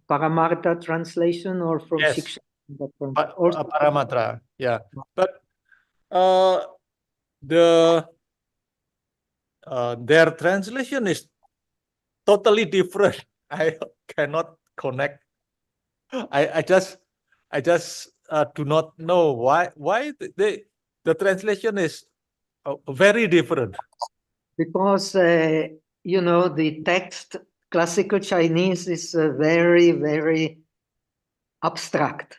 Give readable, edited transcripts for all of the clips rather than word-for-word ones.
Paramartha translation or from Yes. Shiksha? Also, Paramatra, yeah. But the their translation is totally different. I cannot connect. I just do not know why the translation is very different. because you know, the text, classical Chinese is very, very abstract.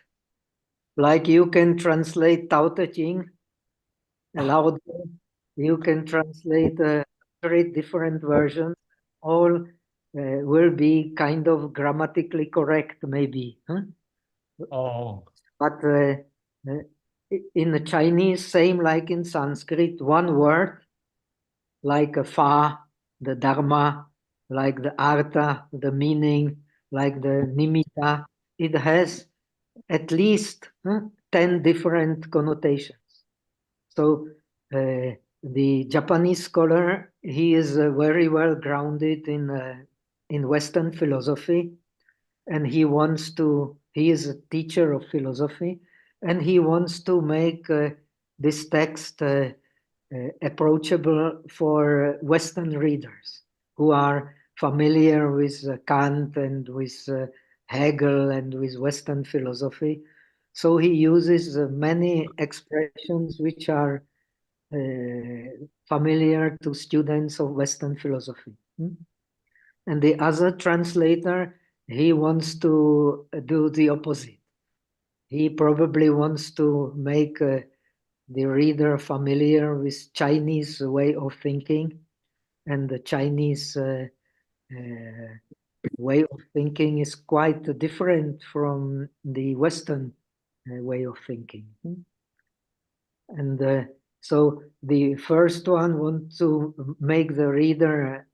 Like you can translate Tao Te Ching, Lao Tzu, you can translate 3 different versions. All will be kind of grammatically correct, maybe. Huh? Oh, But uh, in the Chinese, same like in Sanskrit, one word like a fa, the dharma, like the artha, the meaning, like the nimitta, it has at least 10 different connotations. So the Japanese scholar, he is very well grounded in Western philosophy, and he is a teacher of philosophy, and he wants to make this text approachable for Western readers who are familiar with Kant and with Hegel and with Western philosophy. So he uses many expressions which are familiar to students of Western philosophy. And the other translator, he wants to do the opposite. He probably wants to make the reader familiar with Chinese way of thinking, and the Chinese way of thinking is quite different from the Western way of thinking. And so the first one wants to make the reader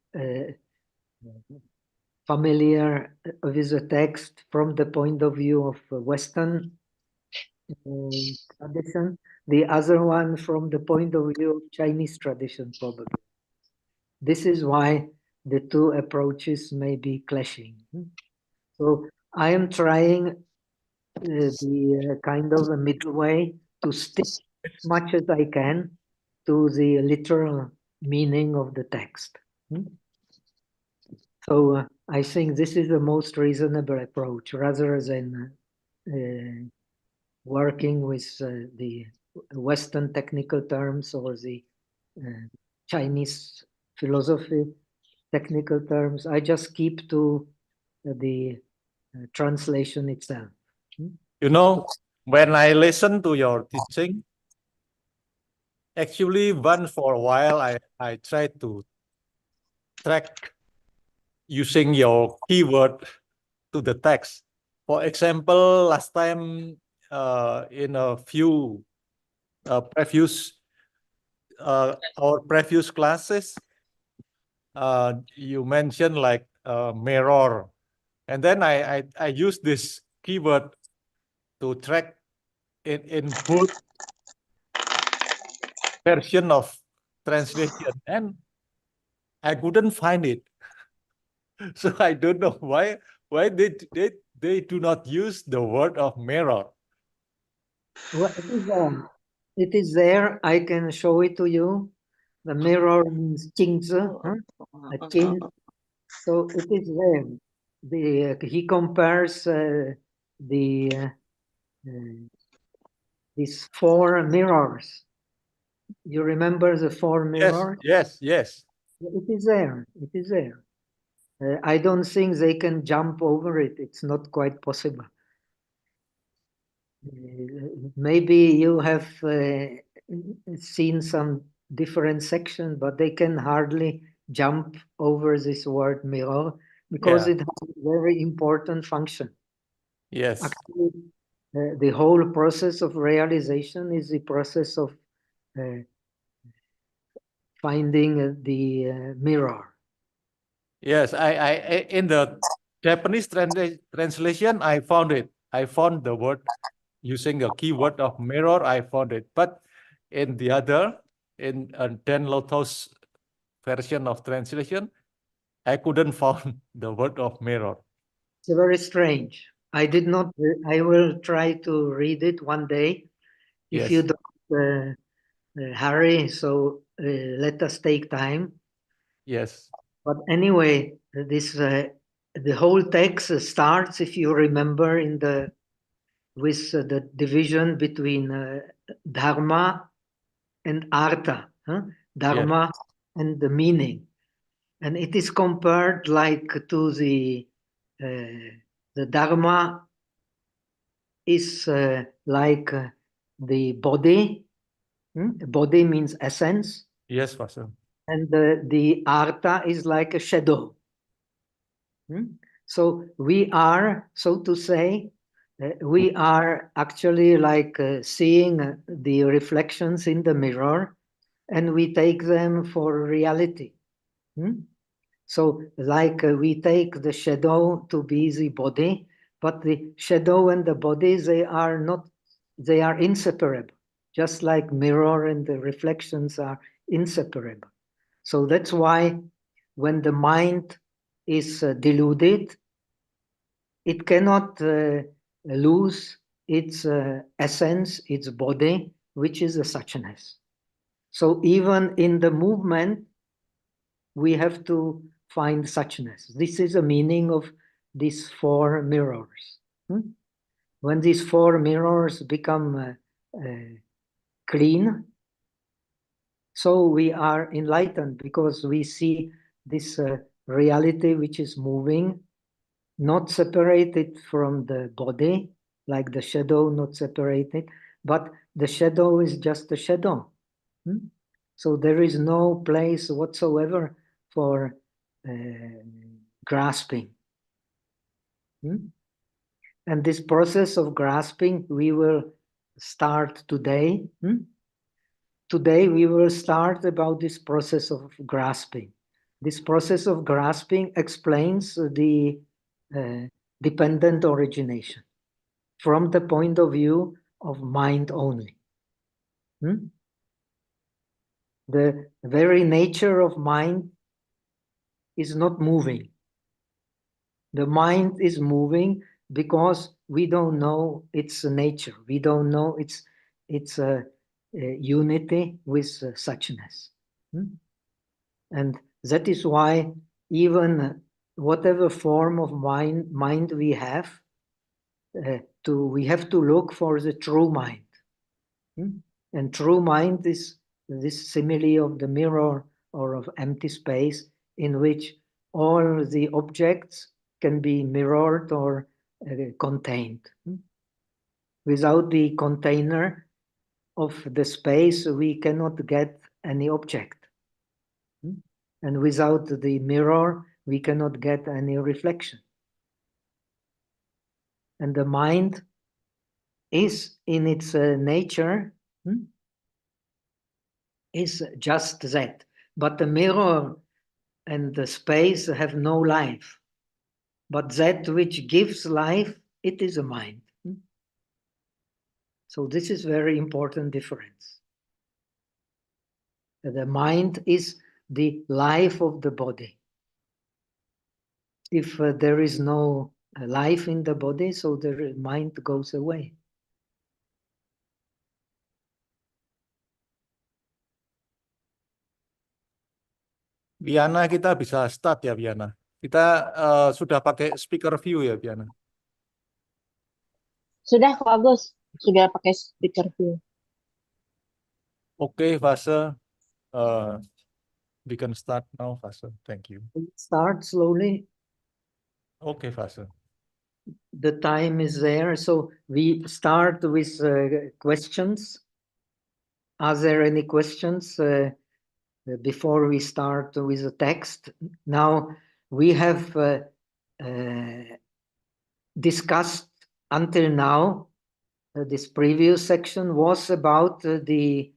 familiar with the text from the point of view of Western tradition, the other one from the point of view of Chinese tradition, probably. This is why the two approaches may be clashing. So I am trying the kind of a middle way to stick as much as I can to the literal meaning of the text. So I think this is the most reasonable approach rather than working with the Western technical terms or the Chinese philosophy technical terms. I just keep to the translation itself. you know, when I listen to your teaching, actually, once for a while, I try to track using your keyword to the text. For example, last time in a few previous our previous classes, you mentioned like mirror, and then I use this keyword to track in both version of translation, and I couldn't find it. So I don't know why they do not use the word of mirror. Well, it is there. I can show it to you. The mirror means 镜子, a chin. So it is there. He compares these 4 mirrors. You remember the 4 mirrors? Yes. It is there. It is there. I don't think they can jump over it. It's not quite possible. Maybe you have seen some different section, but they can hardly jump over this word mirror because Yeah. it has a very important function. Yes. Actually, the whole process of realization is the process of uh, finding the mirror. Yes. I in the Japanese translation, I found it. I found the word using a keyword of mirror. I found it, but in the other, in Dan Loto's version of translation, I couldn't find the word of mirror. It's very strange. I did not, I will try to read it one day. If you Yes. don't hurry, so let us take time. Yes. But anyway, this the whole text starts, if you remember, in the with the division between dharma and artha, huh? Yes. Dharma and the meaning, and it is compared like to the dharma is like the body. Body means essence, Yes, Pastor. and the artha is like a shadow. So we are, so to say, we are actually like seeing the reflections in the mirror, and we take them for reality. So like we take the shadow to be the body, but the shadow and the body, they are not, they are inseparable, just like mirror and the reflections are inseparable. So that's why when the mind is deluded, it cannot lose its essence, its body, which is a suchness. So even in the movement, we have to find suchness. This is the meaning of these four mirrors. When these four mirrors become clean, so we are enlightened because we see this reality which is moving, not separated from the body, like the shadow not separated, but the shadow is just a shadow. So there is no place whatsoever for grasping. And this process of grasping, we will start today. Today we will start about this process of grasping. This process of grasping explains the dependent origination from the point of view of mind only. The very nature of mind is not moving. The mind is moving because we don't know its nature. We don't know its unity with suchness. And that is why even whatever form of mind we have, we have to look for the true mind. And true mind is this simile of the mirror or of empty space in which all the objects can be mirrored or contained. Without the container of the space, we cannot get any object. And without the mirror, we cannot get any reflection. And the mind is in its nature, is just that. But the mirror and the space have no life. But that which gives life, it is a mind. So this is very important difference. The mind is the life of the body. If there is no life in the body, so the mind goes away. Viana, kita bisa start ya, Viana. Kita sudah pakai speaker view ya, Viana. Sudah, Kak Agus. Sudah pakai speaker view. Okay, Vasa. We can start now, Vasa. Thank you. Start slowly. Okay, Vasa. The time is there. So we start with questions. Are there any questions before we start with the text? Now we have discussed until now, this previous section was about the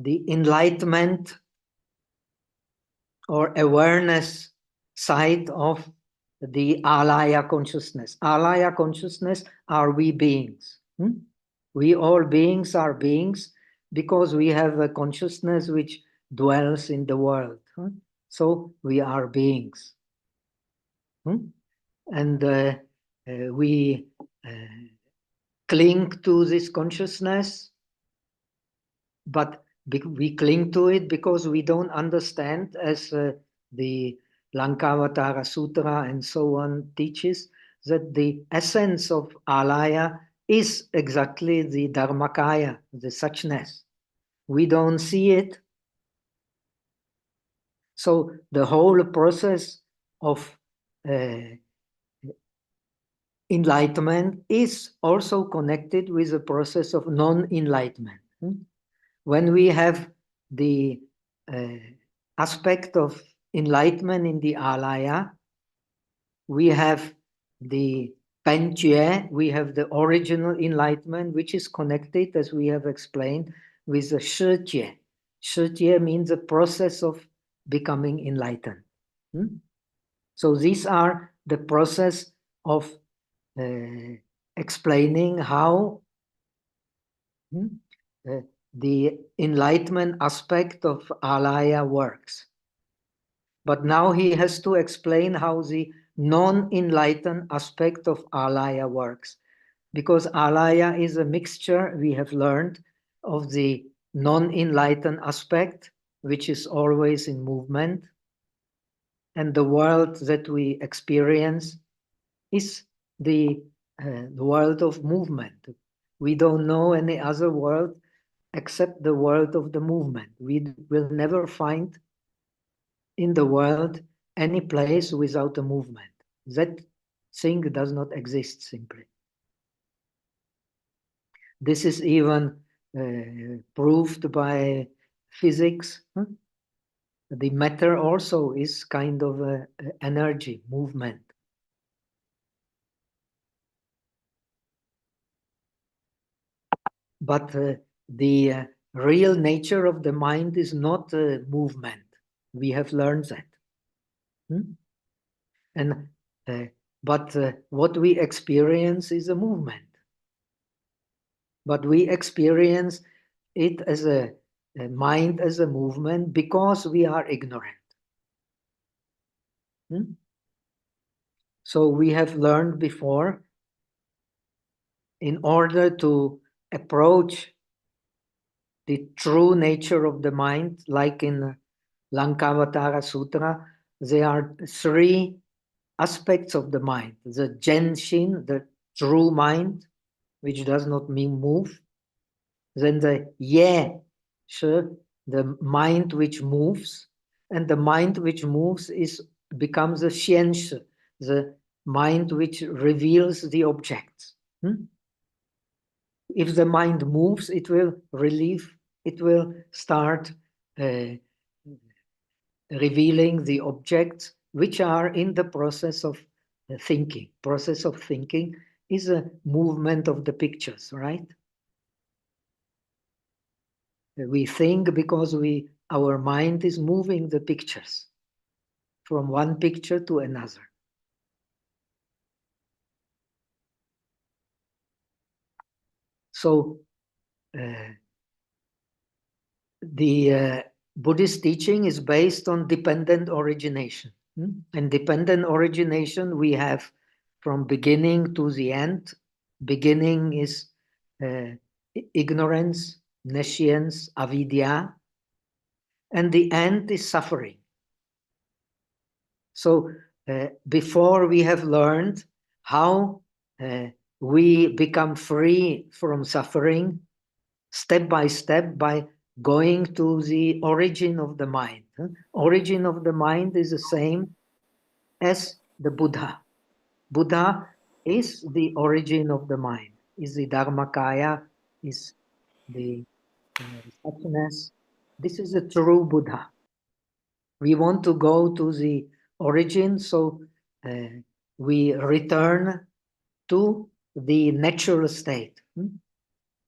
enlightenment or awareness side of the alaya consciousness. Alaya consciousness are we beings. We all beings are beings because we have a consciousness which dwells in the world. So we are beings. and we cling to this consciousness, but we cling to it because we don't understand, as the Lankavatara Sutra and so on teaches, that the essence of alaya is exactly the dharmakaya, the suchness. We don't see it. So the whole process of enlightenment is also connected with the process of non-enlightenment. When we have the aspect of enlightenment in the alaya, we have the penjie, we have the original enlightenment, which is connected, as we have explained, with the shijie. Shijie means the process of becoming enlightened. So these are the process of explaining how the enlightenment aspect of alaya works. But now he has to explain how the non-enlightened aspect of alaya works. Because alaya is a mixture, we have learned, of the non-enlightened aspect, which is always in movement, and the world that we experience is the world of movement. We don't know any other world except the world of the movement. We will never find in the world any place without a movement. That thing does not exist simply. This is even proved by physics. The matter also is kind of energy, movement. But the real nature of the mind is not movement. We have learned that. And but what we experience is a movement. But we experience it as a mind, as a movement, because we are ignorant. So we have learned before, in order to approach the true nature of the mind, like in Lankavatara Sutra, there are three aspects of the mind. The Genshin, the true mind, which does not mean move. Then the Ye, the mind which moves. And the mind which moves becomes the Xianshi, the mind which reveals the objects. If the mind moves, it will start revealing the objects which are in the process of thinking. Process of thinking is a movement of the pictures, right? We think because our mind is moving the pictures from one picture to another. So the Buddhist teaching is based on dependent origination. And dependent origination we have from beginning to the end. Beginning is ignorance, nescience, avidya, and the end is suffering. So before we have learned how we become free from suffering, step by step, by going to the origin of the mind. Origin of the mind is the same as the Buddha. Buddha is the origin of the mind, is the Dharmakaya, is the suchness. This is a true Buddha. We want to go to the origin, so we return to the natural state.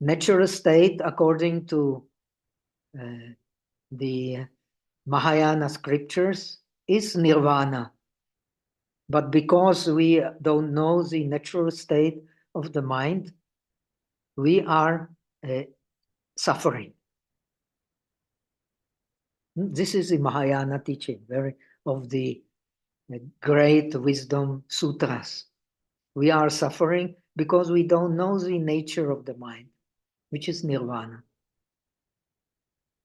Natural state, according to the Mahayana scriptures, is nirvana. But because we don't know the natural state of the mind, we are suffering. This is the Mahayana teaching, of the great wisdom sutras. We are suffering because we don't know the nature of the mind, which is nirvana.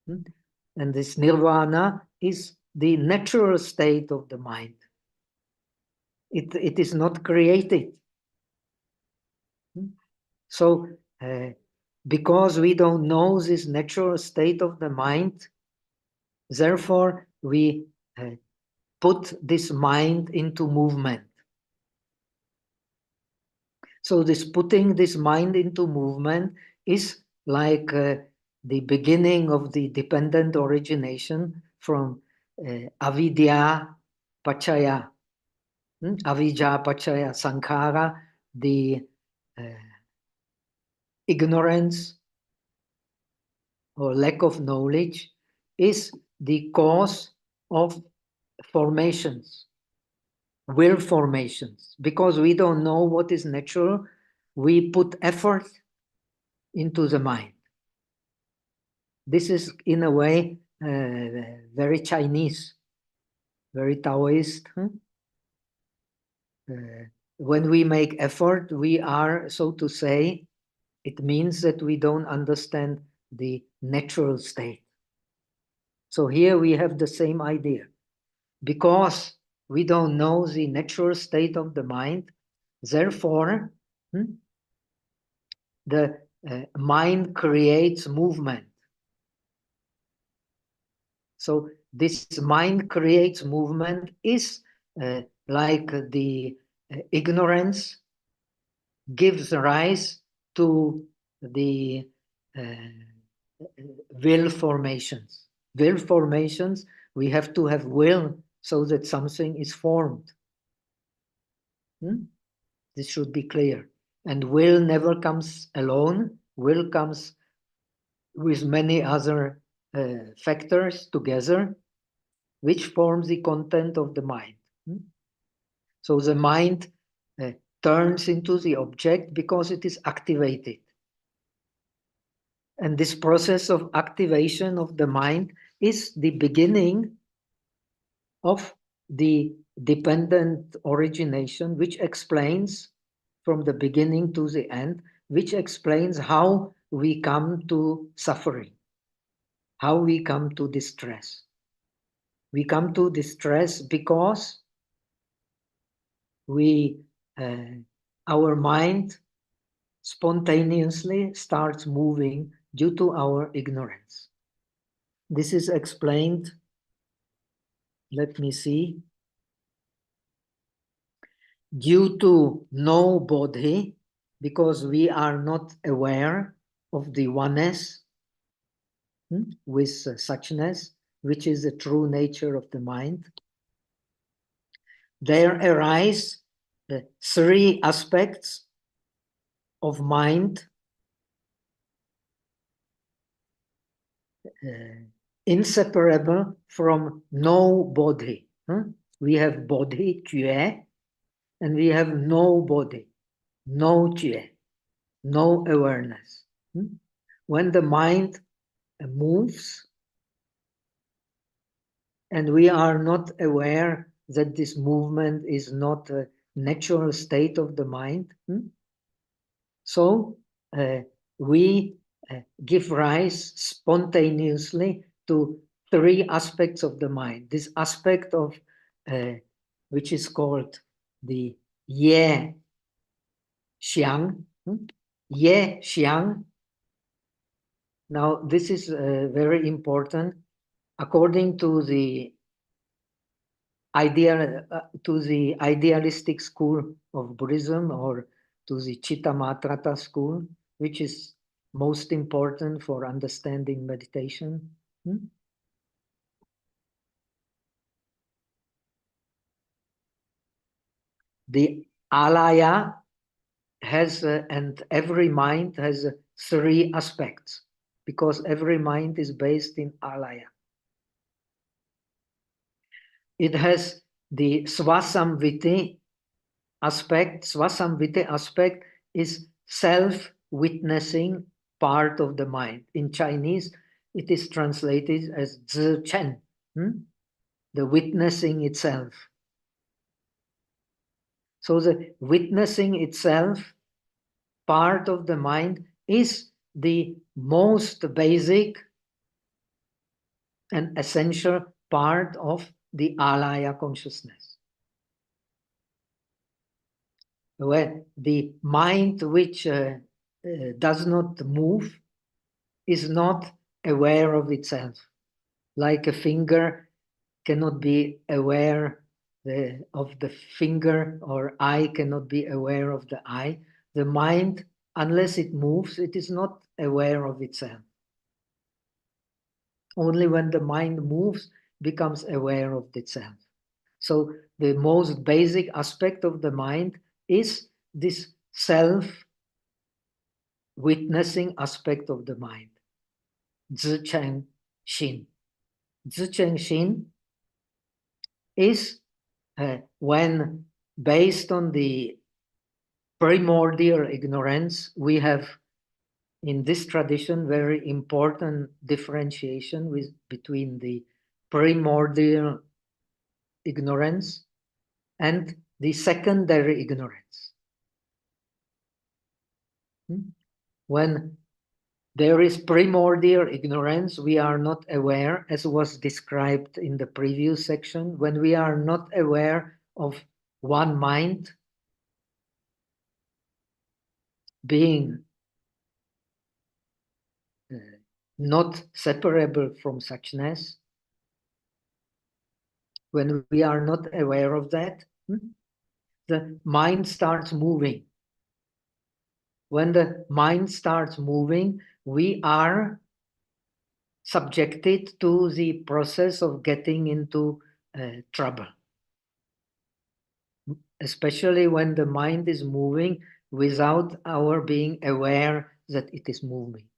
And this nirvana is the natural state of the mind. It is not created. So, because we don't know this natural state of the mind, therefore we put this mind into movement. So this putting this mind into movement is like the beginning of the dependent origination from avidya pachaya. Avijja pachaya sankhara, the ignorance or lack of knowledge is the cause of formations, will formations. Because we don't know what is natural, we put effort into the mind. This is, in a way, very Chinese, very Taoist. When we make effort, we are, so to say, it means that we don't understand the natural state. So here we have the same idea. Because we don't know the natural state of the mind, therefore, the mind creates movement. So this mind creates movement is like the ignorance gives rise to the will formations. Will formations, we have to have will so that something is formed. This should be clear. And will never comes alone. Will comes with many other factors together, which forms the content of the mind. So the mind turns into the object because it is activated. And this process of activation of the mind is the beginning of the dependent origination, which explains from the beginning to the end, which explains how we come to suffering, how we come to distress. We come to distress because our mind spontaneously starts moving due to our ignorance. This is explained, let me see, due to no body, because we are not aware of the oneness with suchness, which is the true nature of the mind. There arise three aspects of mind inseparable from no body. We have body, tu es, and we have no body, no tu es, no awareness. When the mind moves and we are not aware that this movement is not a natural state of the mind, so we give rise spontaneously to three aspects of the mind. This aspect of which is called the ye xiang, ye xiang. Now this is very important. According to the idealistic school of Buddhism, or to the Chittamatrata school, which is most important for understanding meditation. The alaya has, and every mind has three aspects, because every mind is based in alaya. It has the swasamviti aspect. Swasamviti aspect is self-witnessing part of the mind. In Chinese, it is translated as Zi Chen, the witnessing itself. So the witnessing itself, part of the mind, is the most basic and essential part of the alaya consciousness. Where the mind which does not move is not aware of itself. Like a finger cannot be aware of the finger, or eye cannot be aware of the eye. The mind, unless it moves, it is not aware of itself. Only when the mind moves, becomes aware of itself. So the most basic aspect of the mind is this self-witnessing aspect of the mind. Zicheng Xin. Zicheng Xin is when, based on the primordial ignorance, we have in this tradition very important differentiation between the primordial ignorance and the secondary ignorance. When there is primordial ignorance, we are not aware, as was described in the previous section, when we are not aware of one mind being not separable from suchness, when we are not aware of that, the mind starts moving. When the mind starts moving, we are subjected to the process of getting into trouble. Especially when the mind is moving without our being aware that it is moving.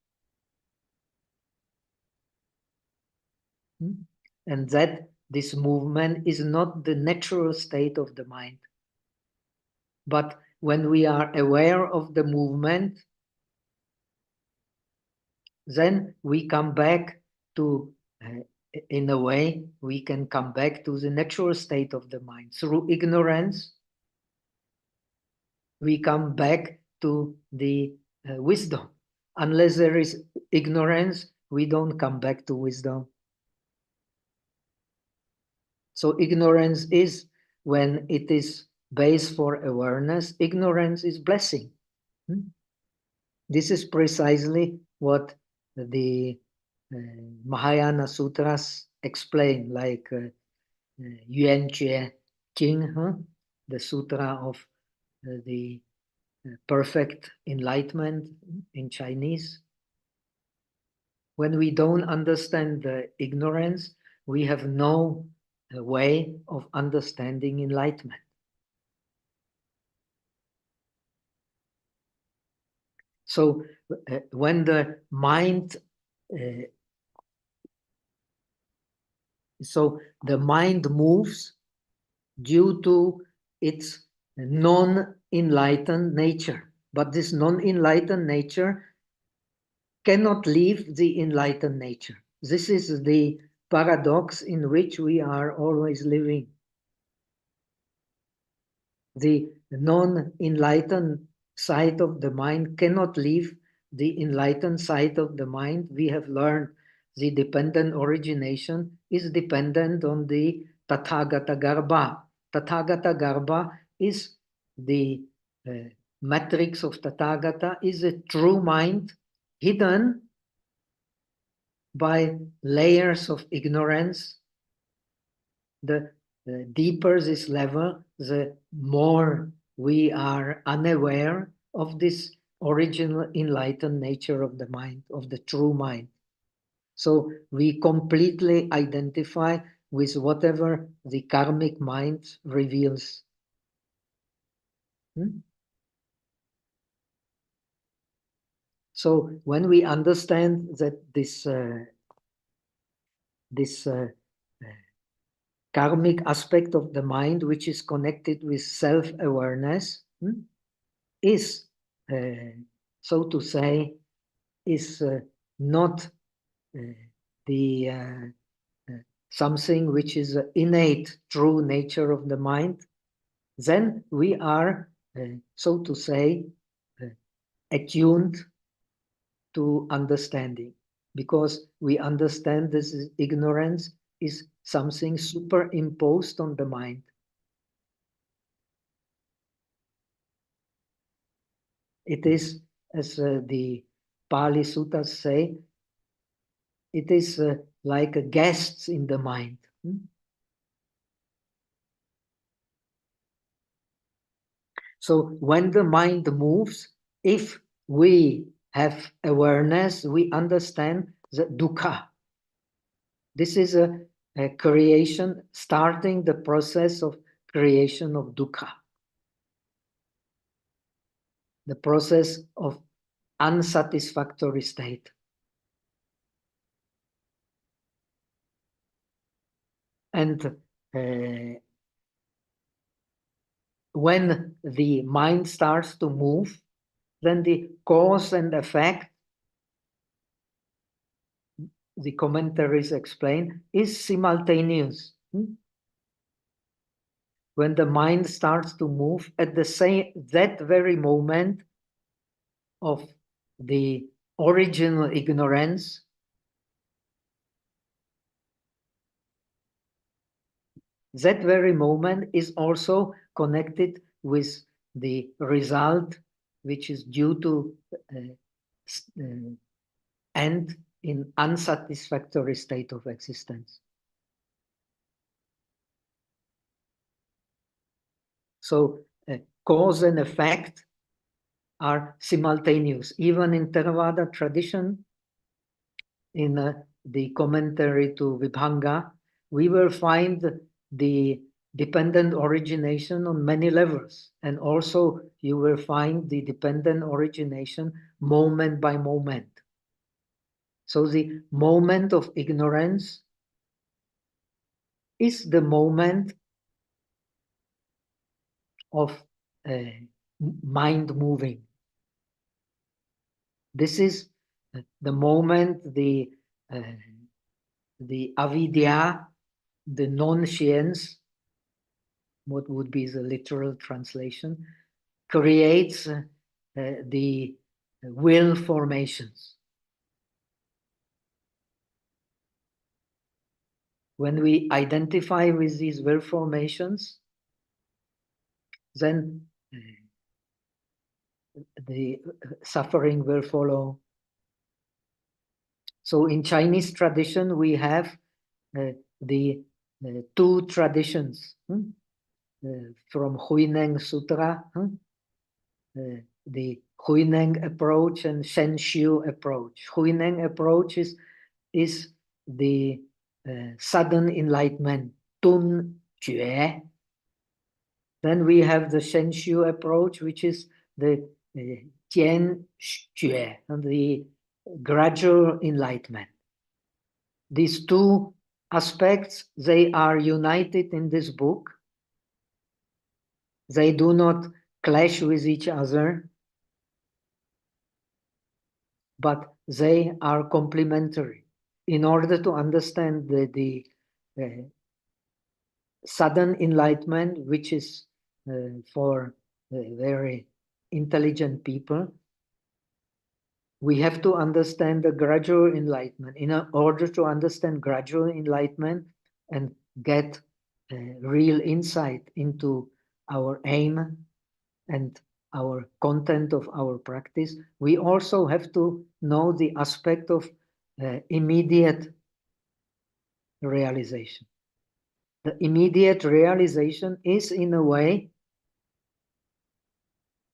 And that this movement is not the natural state of the mind. But when we are aware of the movement, then we come back to, in a way, we can come back to the natural state of the mind. Through ignorance, we come back to the wisdom. Unless there is ignorance, we don't come back to wisdom. So ignorance is, when it is base for awareness, ignorance is blessing. This is precisely what the Mahayana Sutras explain, like Yuan Jie Jing, the Sutra of the perfect enlightenment in Chinese. When we don't understand the ignorance, we have no way of understanding enlightenment. So when the mind, so the mind moves due to its non-enlightened nature, but this non-enlightened nature cannot leave the enlightened nature. This is the paradox in which we are always living. The non-enlightened side of the mind cannot leave the enlightened side of the mind. We have learned the dependent origination is dependent on the Tathagata Garbha. Tathagata Garbha is the matrix of Tathagata, is a true mind hidden by layers of ignorance. The deeper this level, the more we are unaware of this original enlightened nature of the mind, of the true mind. So we completely identify with whatever the karmic mind reveals. So when we understand that this karmic aspect of the mind, which is connected with self-awareness, is, so to say, is not the something which is innate true nature of the mind, then we are, so to say, attuned to understanding, because we understand this ignorance is something superimposed on the mind. It is, as the Pali Suttas say, it is like guests in the mind. So when the mind moves, if we have awareness, we understand the dukkha. This is a creation, starting the process of creation of dukkha. The process of unsatisfactory state. And when the mind starts to move, then the cause and effect, the commentaries explain, is simultaneous. When the mind starts to move, at that very moment of the original ignorance, that very moment is also connected with the result, which is due to end in unsatisfactory state of existence. So cause and effect are simultaneous. Even in Theravada tradition, in the commentary to Vibhanga, we will find the dependent origination on many levels. And also you will find the dependent origination moment by moment. So the moment of ignorance is the moment of mind moving. This is the moment the avidya, the non-science, what would be the literal translation, creates the will formations. When we identify with these will formations, then the suffering will follow. So in Chinese tradition, we have the two traditions from Huineng Sutra, the Huineng approach and Shenshu approach. Huineng approach is the sudden enlightenment, Tun Jue. Then we have the Shenshu approach, which is the Jian Jue, and the gradual enlightenment. These two aspects, they are united in this book. They do not clash with each other, but they are complementary. In order to understand the sudden enlightenment, which is for very intelligent people, we have to understand the gradual enlightenment. In order to understand gradual enlightenment and get real insight into our aim and our content of our practice, we also have to know the aspect of immediate realization. The immediate realization is, in a way,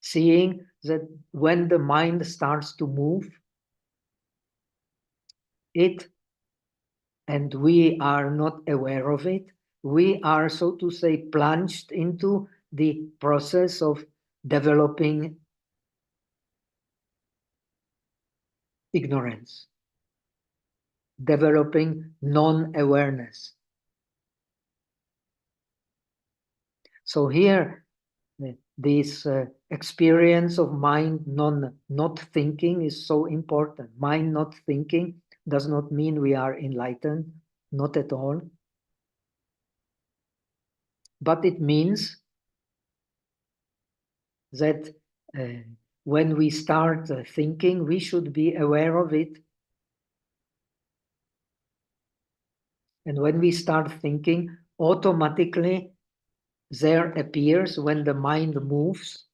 seeing that when the mind starts to move, and we are not aware of it, we are, so to say, plunged into the process of developing ignorance, developing non-awareness. So here, this experience of mind not thinking is so important. Mind not thinking does not mean we are enlightened, not at all. But it means that when we start thinking, we should be aware of it. And when we start thinking, automatically there appears, when the mind moves,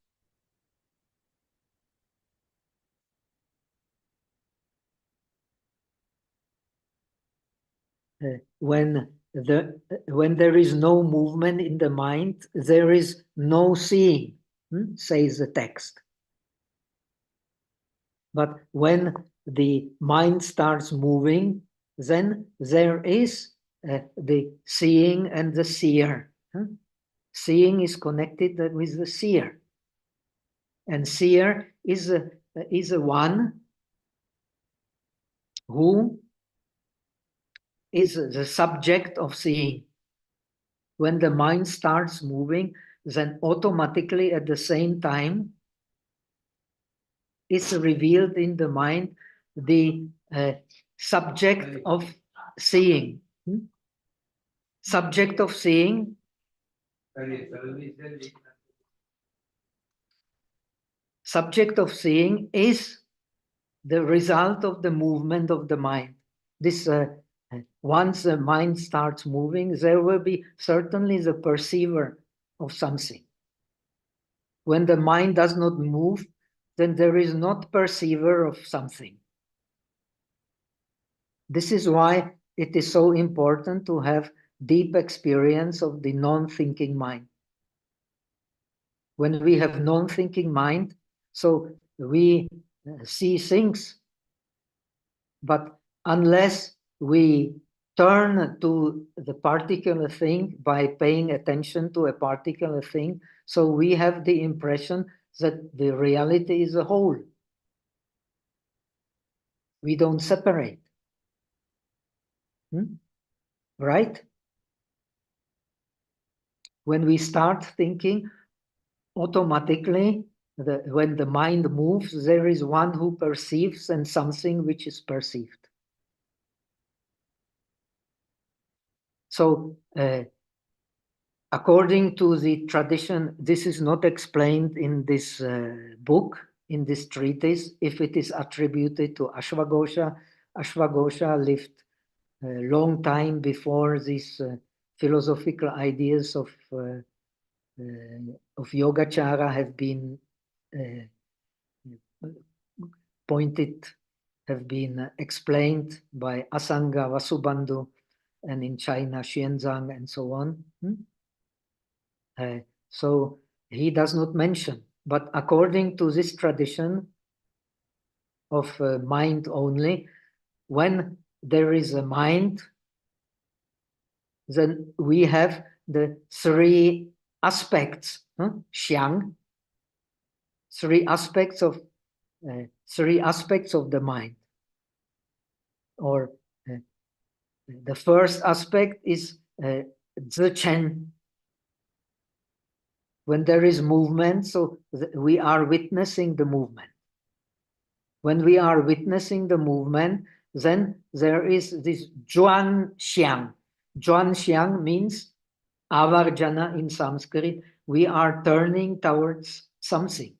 when there is no movement in the mind, there is no seeing, says the text. But when the mind starts moving, then there is the seeing and the seer. Seeing is connected with the seer. And seer is a one who is the subject of seeing. When the mind starts moving, then automatically at the same time is revealed in the mind the subject of seeing. Subject of seeing is the result of the movement of the mind. This once the mind starts moving, there will be certainly the perceiver of something. When the mind does not move, then there is not perceiver of something. This is why it is so important to have deep experience of the non-thinking mind. When we have non-thinking mind, so we see things, but unless we turn to the particular thing by paying attention to a particular thing, so we have the impression that the reality is a whole. We don't separate. Right? When we start thinking, automatically, when the mind moves, there is one who perceives and something which is perceived. So, according to the tradition, this is not explained in this book, in this treatise, if it is attributed to Ashwagosha. Ashwagosha lived a long time before these philosophical ideas of Yogacara have been explained by Asanga, Vasubandhu, and in China, Xuanzang, and so on. So he does not mention, but according to this tradition of mind only, when there is a mind, then we have the three aspects, xiang, three aspects of the mind. Or the first aspect is zichen. When there is movement, so we are witnessing the movement. When we are witnessing the movement, then there is this zhuan xiang. Zhuan xiang means avarjana in Sanskrit. We are turning towards something.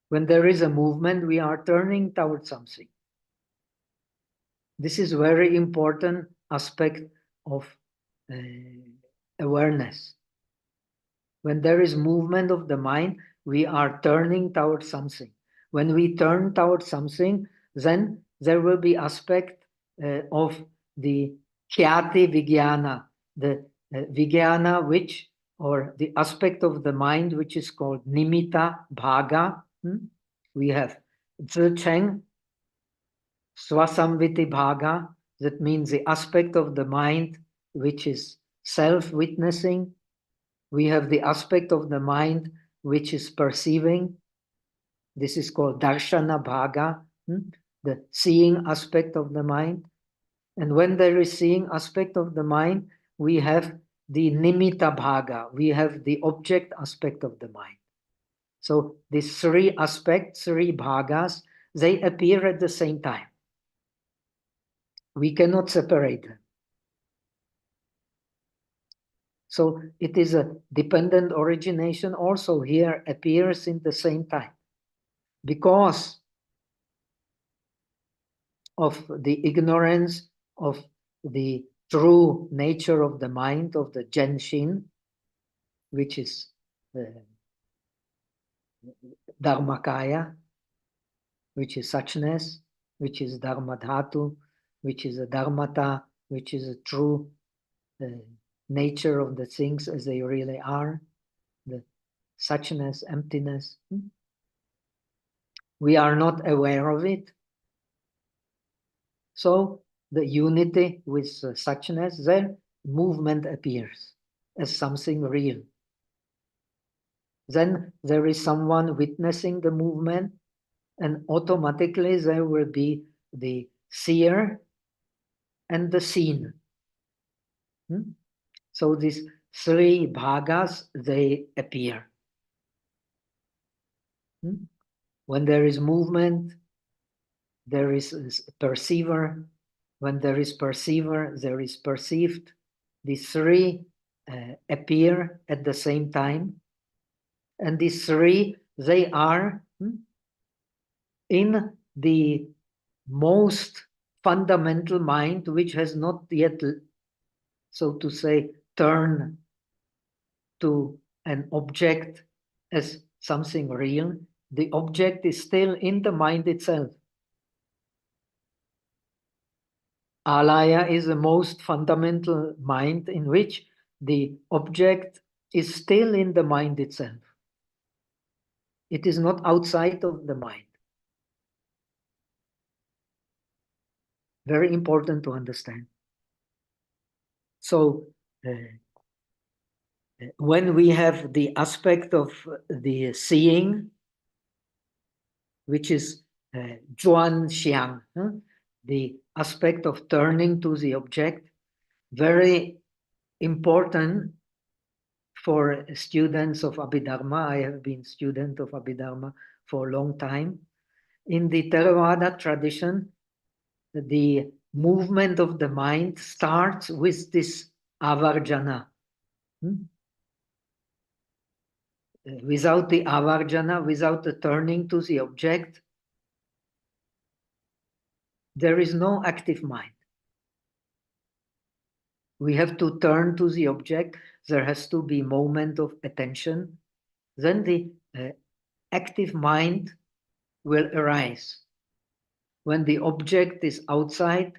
When there is a movement, we are turning towards something. This is very important aspect of awareness. When there is movement of the mind, we are turning towards something. When we turn towards something, then there will be aspect of the khyati vijnana, the vijnana or the aspect of the mind which is called nimitta bhaga. We have zicheng, swasamviti bhaga, that means the aspect of the mind which is self-witnessing. We have the aspect of the mind which is perceiving. This is called darshana bhaga, the seeing aspect of the mind. And when there is seeing aspect of the mind, we have the nimitta bhaga. We have the object aspect of the mind. So these three aspects, three bhagas, they appear at the same time. We cannot separate them. So it is a dependent origination also here appears in the same time. Because of the ignorance of the true nature of the mind, of the Genshin, which is Dharmakaya, which is suchness, which is Dharmadhatu, which is a Dharmata, which is a true nature of the things as they really are, the suchness, emptiness. We are not aware of it. So the unity with suchness, then movement appears as something real. Then there is someone witnessing the movement, and automatically there will be the seer and the seen. So these three bhagas, they appear. When there is movement, there is a perceiver. When there is perceiver, there is perceived. These three appear at the same time. And these three, they are in the most fundamental mind, which has not yet, so to say, turned to an object as something real. The object is still in the mind itself. Alaya is the most fundamental mind in which the object is still in the mind itself. It is not outside of the mind. Very important to understand. So when we have the aspect of the seeing, which is Zhuan Xiang, the aspect of turning to the object, very important for students of Abhidharma. I have been student of Abhidharma for a long time. In the Theravada tradition, the movement of the mind starts with this avarjana. Without the avarjana, without the turning to the object, there is no active mind. We have to turn to the object. There has to be moment of attention. Then the active mind will arise. When the object is outside,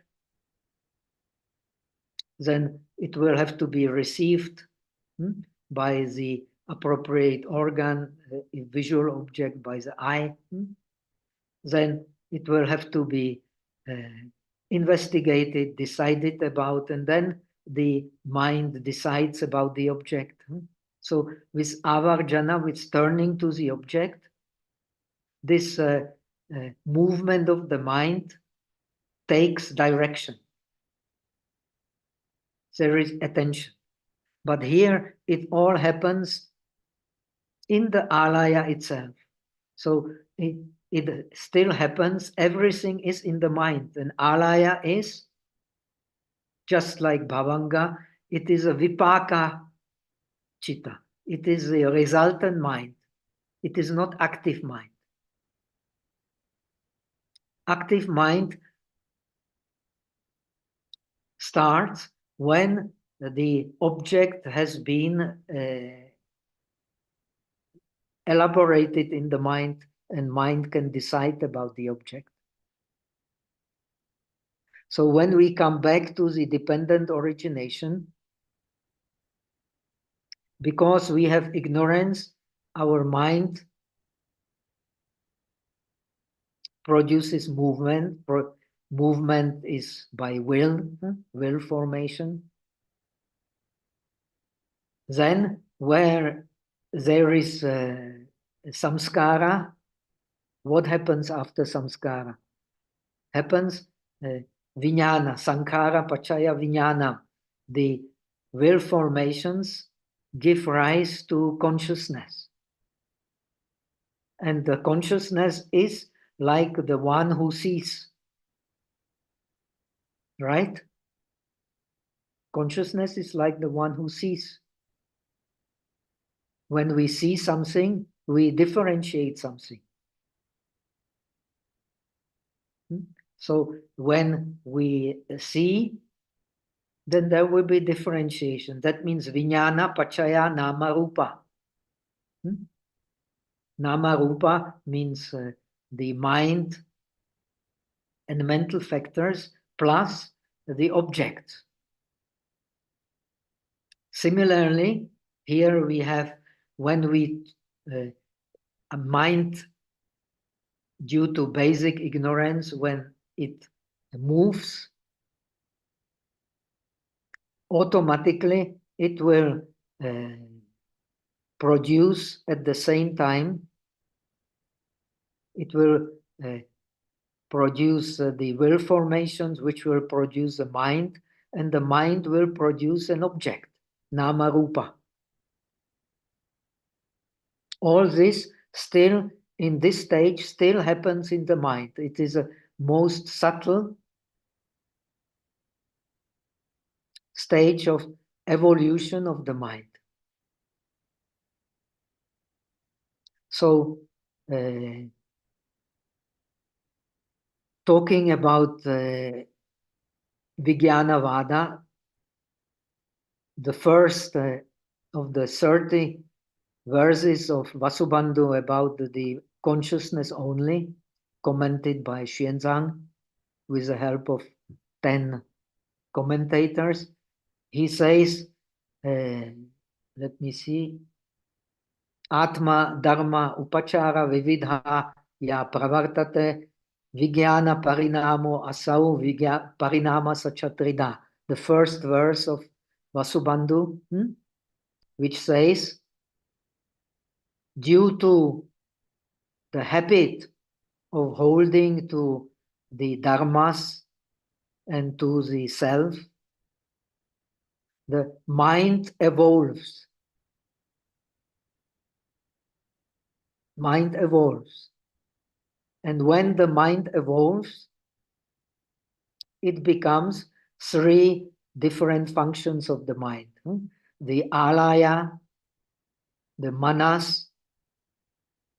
then it will have to be received by the appropriate organ, a visual object by the eye. Then it will have to be investigated, decided about, and then the mind decides about the object. So with avarjana, with turning to the object, this movement of the mind takes direction. There is attention. But here it all happens in the alaya itself. So it still happens, everything is in the mind. And alaya is, just like bhavanga, it is a vipaka chitta. It is the resultant mind. It is not active mind. Active mind starts when the object has been elaborated in the mind, and mind can decide about the object. So when we come back to the dependent origination, because we have ignorance, our mind produces movement. Movement is by will formation. Then where there is samskara, what happens after samskara? Happens vijnana, sankhara, pachaya, vijnana. The will formations give rise to consciousness. And the consciousness is like the one who sees. Right? Consciousness is like the one who sees. When we see something, we differentiate something. So when we see, then there will be differentiation. That means vijnana, pachaya, nama, rupa. Nama, rupa means the mind and mental factors plus the object. Similarly, here we have when we a mind due to basic ignorance, when it moves, automatically it will produce at the same time, it will produce the will formations, which will produce the mind, and the mind will produce an object, nama rupa. All this still in this stage still happens in the mind. It is a most subtle stage of evolution of the mind. So talking about Vijnanavada, the first of the 30 verses of Vasubandhu about the consciousness only, commented by Xuanzang with the help of 10 commentators. He says, let me see, Atma Dharma Upachara Vividha Ya Pravartate Vijnana Parinamo Asau Parinama Sachatrida. The first verse of Vasubandhu, which says, due to the habit of holding to the dharmas and to the self, the mind evolves. Mind evolves. And when the mind evolves, it becomes 3 different functions of the mind. The alaya, the manas,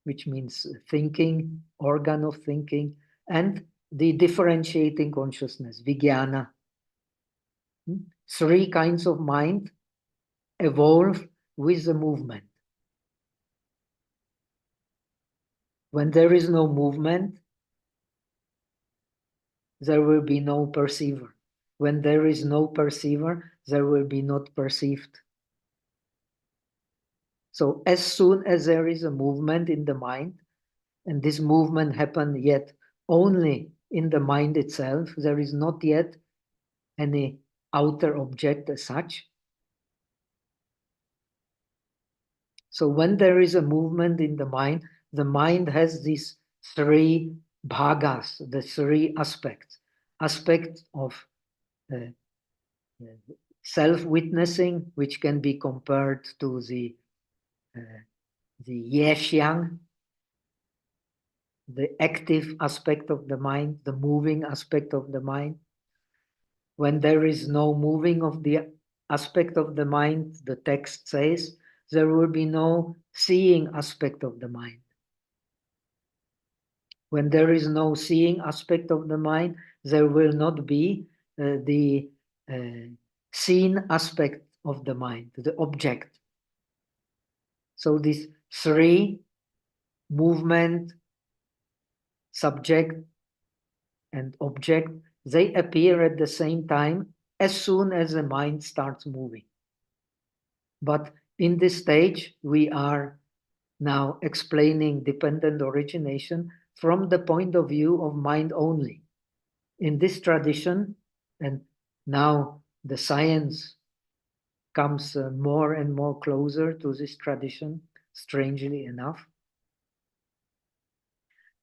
which means thinking, organ of thinking, and the differentiating consciousness, vijnana. 3 kinds of mind evolve with the movement. When there is no movement, there will be no perceiver. When there is no perceiver, there will be not perceived. So as soon as there is a movement in the mind, and this movement happens yet only in the mind itself, there is not yet any outer object as such. So when there is a movement in the mind has these 3 bhagas, the 3 aspects. Aspect of self-witnessing, which can be compared to the yexiang, the active aspect of the mind, the moving aspect of the mind. When there is no moving of the aspect of the mind, the text says, there will be no seeing aspect of the mind. When there is no seeing aspect of the mind, there will not be the seen aspect of the mind, the object. So these 3, movement, subject, and object, they appear at the same time as soon as the mind starts moving. But in this stage, we are now explaining dependent origination from the point of view of mind only. In this tradition, and now the science comes more and more closer to this tradition, strangely enough.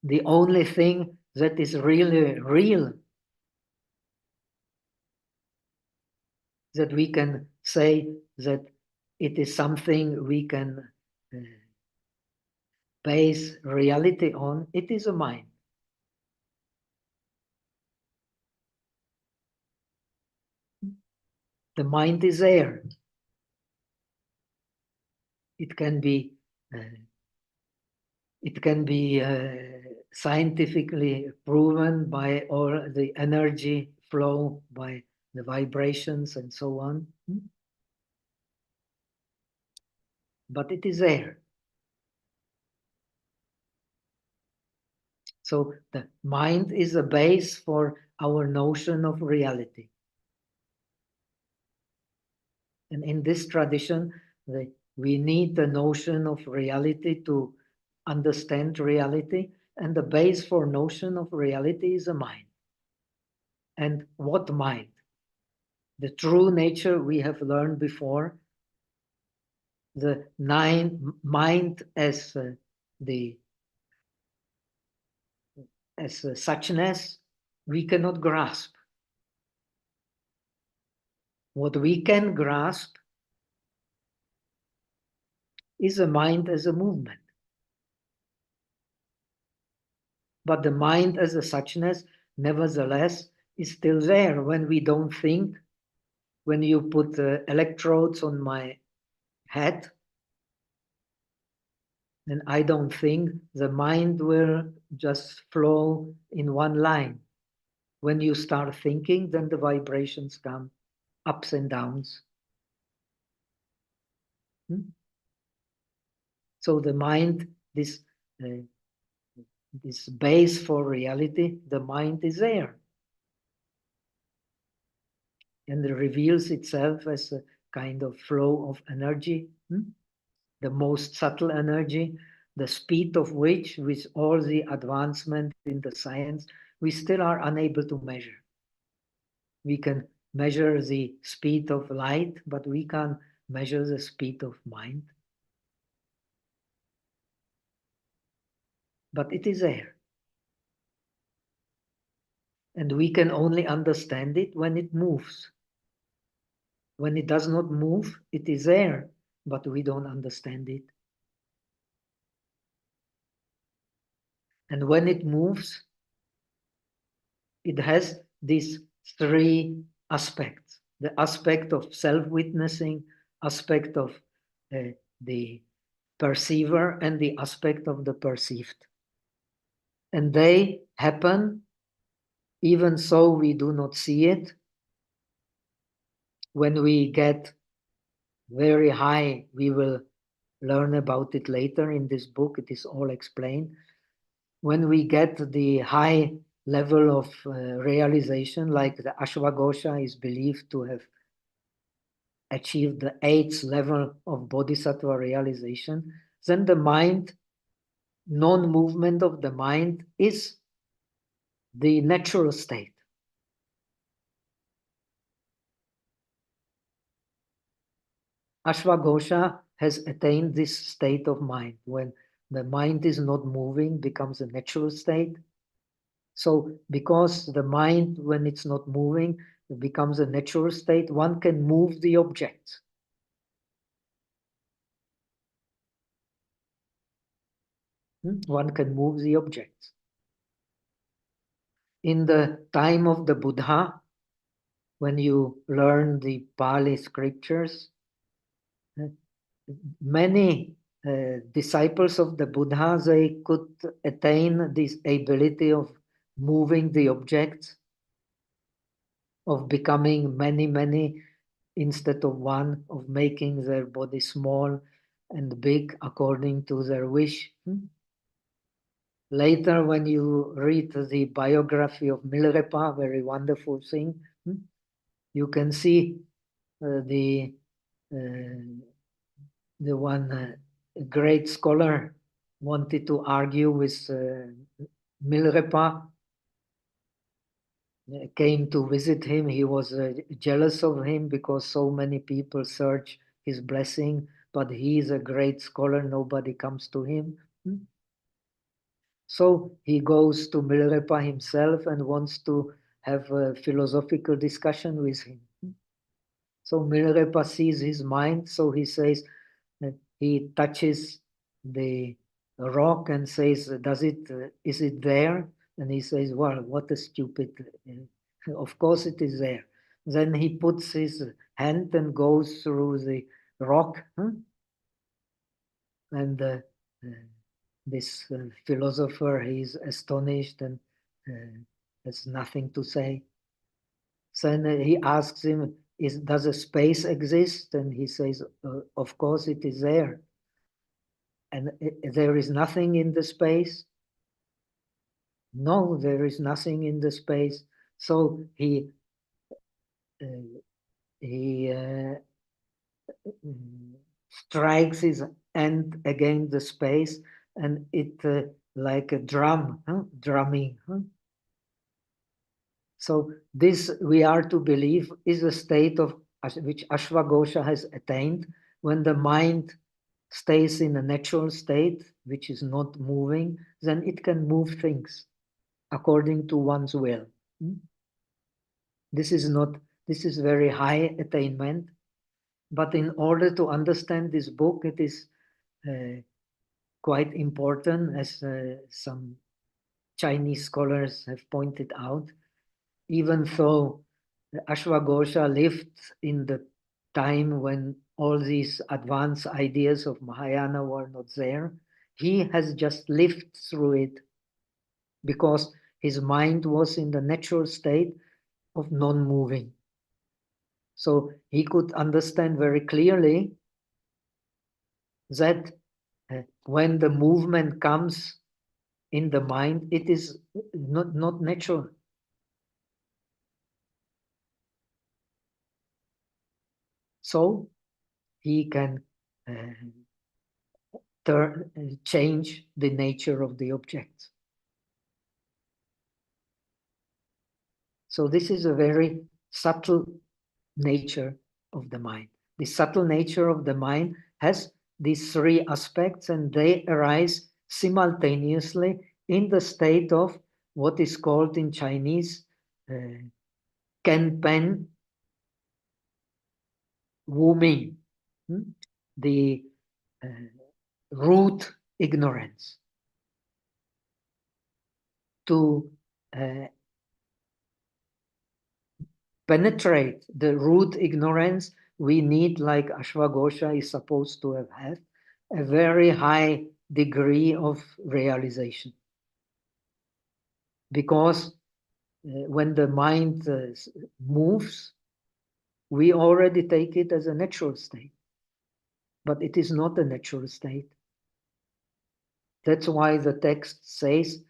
The only thing that is really real that we can say that it is something we can base reality on, it is a mind. The mind is there. It can be scientifically proven by all the energy flow, by the vibrations and so on. But it is there. So the mind is a base for our notion of reality. And in this tradition, we need the notion of reality to understand reality. And the base for notion of reality is a mind. And what mind? The true nature we have learned before, the mind as suchness, we cannot grasp. What we can grasp is a mind as a movement. But the mind as a suchness, nevertheless, is still there. When we don't think, when you put electrodes on my head, and I don't think, the mind will just flow in one line. When you start thinking, then the vibrations come, ups and downs. So the mind, this base for reality, the mind is there. And it reveals itself as a kind of flow of energy, the most subtle energy, the speed of which, with all the advancement in the science, we still are unable to measure. We can measure the speed of light, but we can't measure the speed of mind. But it is there. And we can only understand it when it moves. When it does not move, it is there, but we don't understand it. And when it moves, it has these three aspects. The aspect of self-witnessing, aspect of the perceiver, and the aspect of the perceived. And they happen even so we do not see it. When we get very high, we will learn about it later in this book. It is all explained. When we get the high level of realization, like the Ashwagosha is believed to have achieved the 8th level of Bodhisattva realization, then the mind, non-movement of the mind is the natural state. Ashwagosha has attained this state of mind. When the mind is not moving, becomes a natural state. So because the mind, when it's not moving, it becomes a natural state, one can move the objects. One can move the objects. In the time of the Buddha, when you learn the Pali scriptures, many disciples of the Buddha, they could attain this ability of moving the objects, of becoming many instead of one, of making their body small and big according to their wish. Later, when you read the biography of Milarepa, very wonderful thing, you can see the one great scholar wanted to argue with Milarepa, came to visit him. He was jealous of him because so many people search his blessing, but he is a great scholar, nobody comes to him. So he goes to Milarepa himself and wants to have a philosophical discussion with him. So Milarepa sees his mind, so he says, he touches the rock and says, is it there? And he says, well, what a stupid, of course it is there. Then he puts his hand and goes through the rock. And this philosopher, he's astonished and has nothing to say. Then he asks him, does a space exist? And he says, of course it is there. And there is nothing in the space? No, there is nothing in the space. So he strikes his hand against the space, and it like a drum, drumming. So this we are to believe is a state of which Ashwagosha has attained when the mind stays in a natural state, which is not moving, then it can move things according to one's will. This is very high attainment, but in order to understand this book, it is quite important, as some Chinese scholars have pointed out. Even though Ashwagosha lived in the time when all these advanced ideas of Mahayana were not there, he has just lived through it because his mind was in the natural state of non-moving. So he could understand very clearly that when the movement comes in the mind, it is not natural. So he can change the nature of the objects. So this is a very subtle nature of the mind. The subtle nature of the mind has these three aspects, and they arise simultaneously in the state of what is called in Chinese Kenpen Wuming, the root ignorance. To penetrate the root ignorance, we need, like Ashwagosha is supposed to have had, a very high degree of realization. Because when the mind moves, we already take it as a natural state. But it is not a natural state. That's why the text says,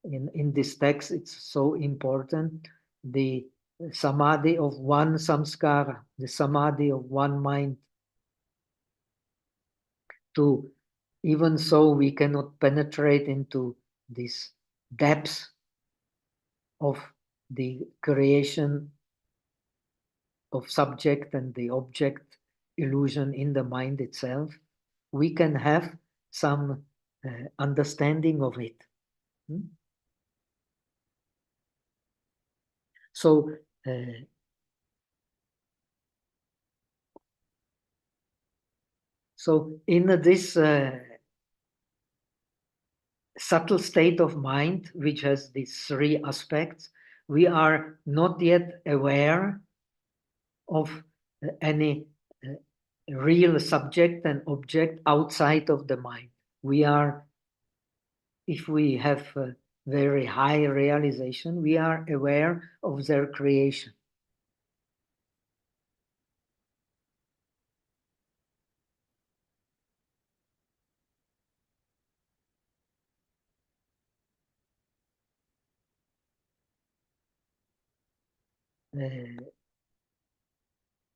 in this text, it's so important, the samadhi of one samskara, the samadhi of one mind. To even so, we cannot penetrate into this depths of the creation of subject and the object illusion in the mind itself. We can have some understanding of it. So in this subtle state of mind, which has these three aspects, we are not yet aware of any real subject and object outside of the mind. We are, if we have a very high realization, we are aware of their creation.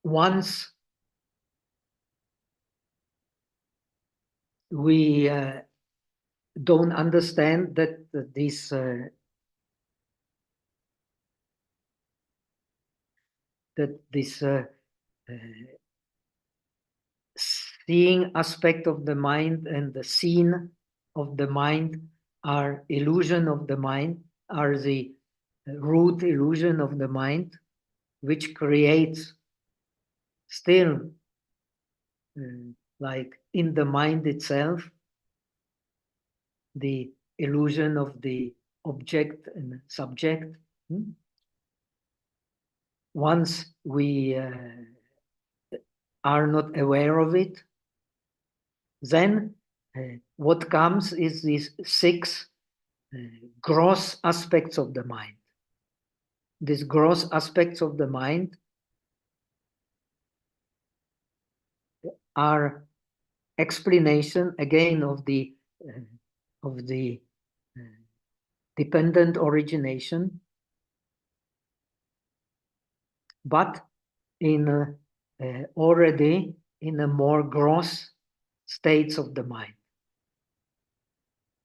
Once we don't understand that this seeing aspect of the mind and the seen of the mind are illusion of the mind, are the root illusion of the mind, which creates still like in the mind itself the illusion of the object and subject. Once we are not aware of it, then what comes is these 6 gross aspects of the mind. These gross aspects of the mind are explanation again of the dependent origination, but in already in a more gross states of the mind.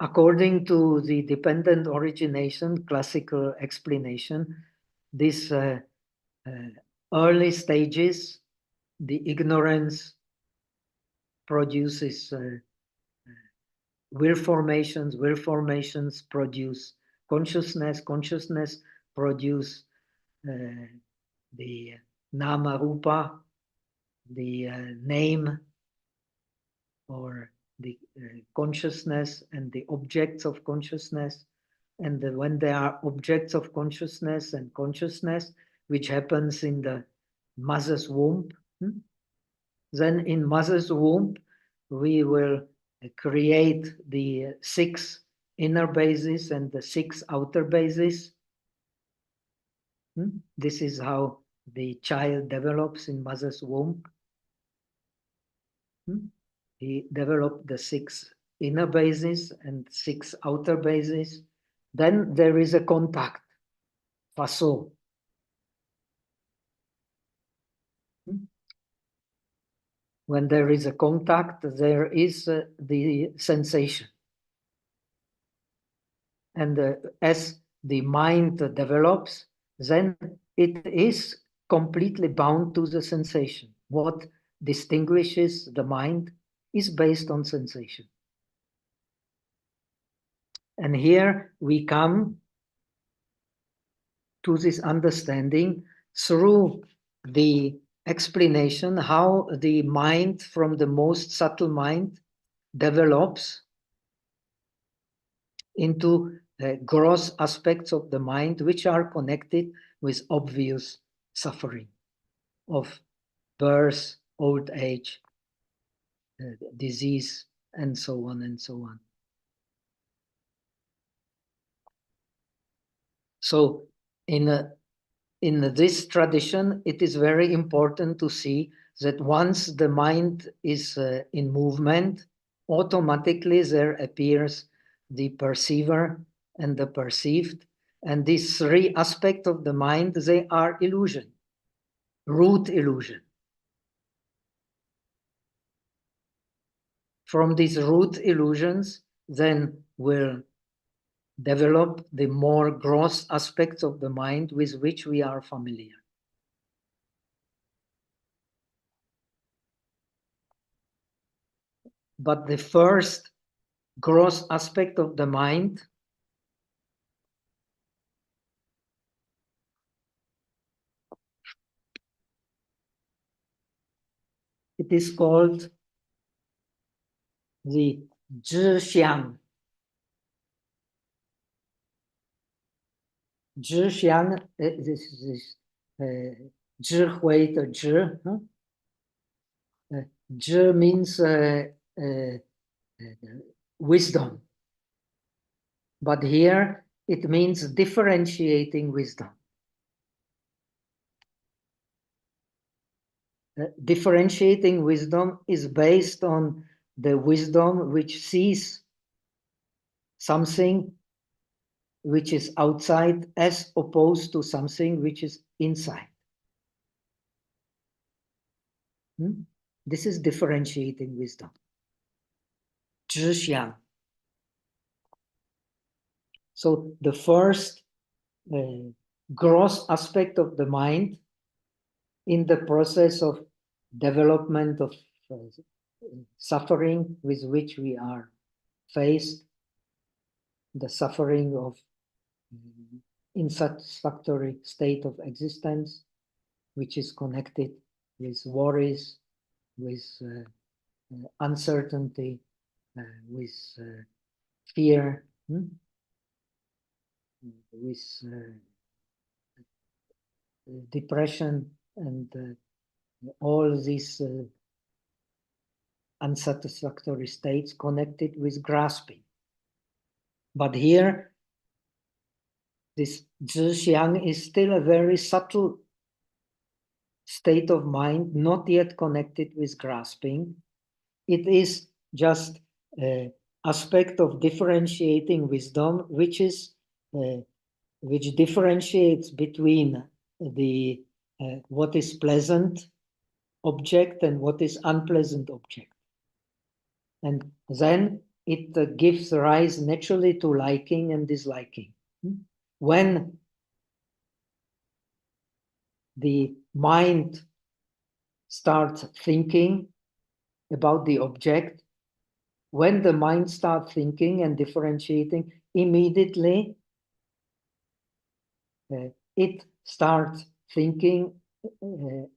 According to the dependent origination classical explanation, these early stages, the ignorance produces will formations produce consciousness produce the nama rupa, the name or the consciousness and the objects of consciousness. And when there are objects of consciousness and consciousness, which happens in the mother's womb, then in mother's womb, we will create the 6 inner bases and the 6 outer bases. This is how the child develops in mother's womb. He developed the 6 inner bases and 6 outer bases. Then there is a contact, faso. When there is a contact, there is the sensation. And as the mind develops, then it is completely bound to the sensation. What distinguishes the mind is based on sensation. And here we come to this understanding through the explanation how the mind from the most subtle mind develops into gross aspects of the mind which are connected with obvious suffering of birth, old age, disease, and so on and so on. So in this tradition, it is very important to see that once the mind is in movement, automatically there appears the perceiver and the perceived. And these 3 aspects of the mind, they are illusion, root illusion. From these root illusions, then will develop the more gross aspects of the mind with which we are familiar. But the first gross aspect of the mind it is called the zhixiang. Zhixiang, this is zhihui the zhi. Zhi means wisdom. But here it means differentiating wisdom. Differentiating wisdom is based on the wisdom which sees something which is outside as opposed to something which is inside. This is differentiating wisdom. Zhixiang. So the first gross aspect of the mind in the process of development of suffering with which we are faced, the suffering of unsatisfactory state of existence, which is connected with worries, with uncertainty, with fear, with depression, and all these unsatisfactory states connected with grasping. But here, this zhixiang is still a very subtle state of mind, not yet connected with grasping. It is just an aspect of differentiating wisdom, which differentiates between the what is pleasant object and what is unpleasant object. And then it gives rise naturally to liking and disliking. When the mind starts thinking about the object, when the mind starts thinking and differentiating, immediately it starts thinking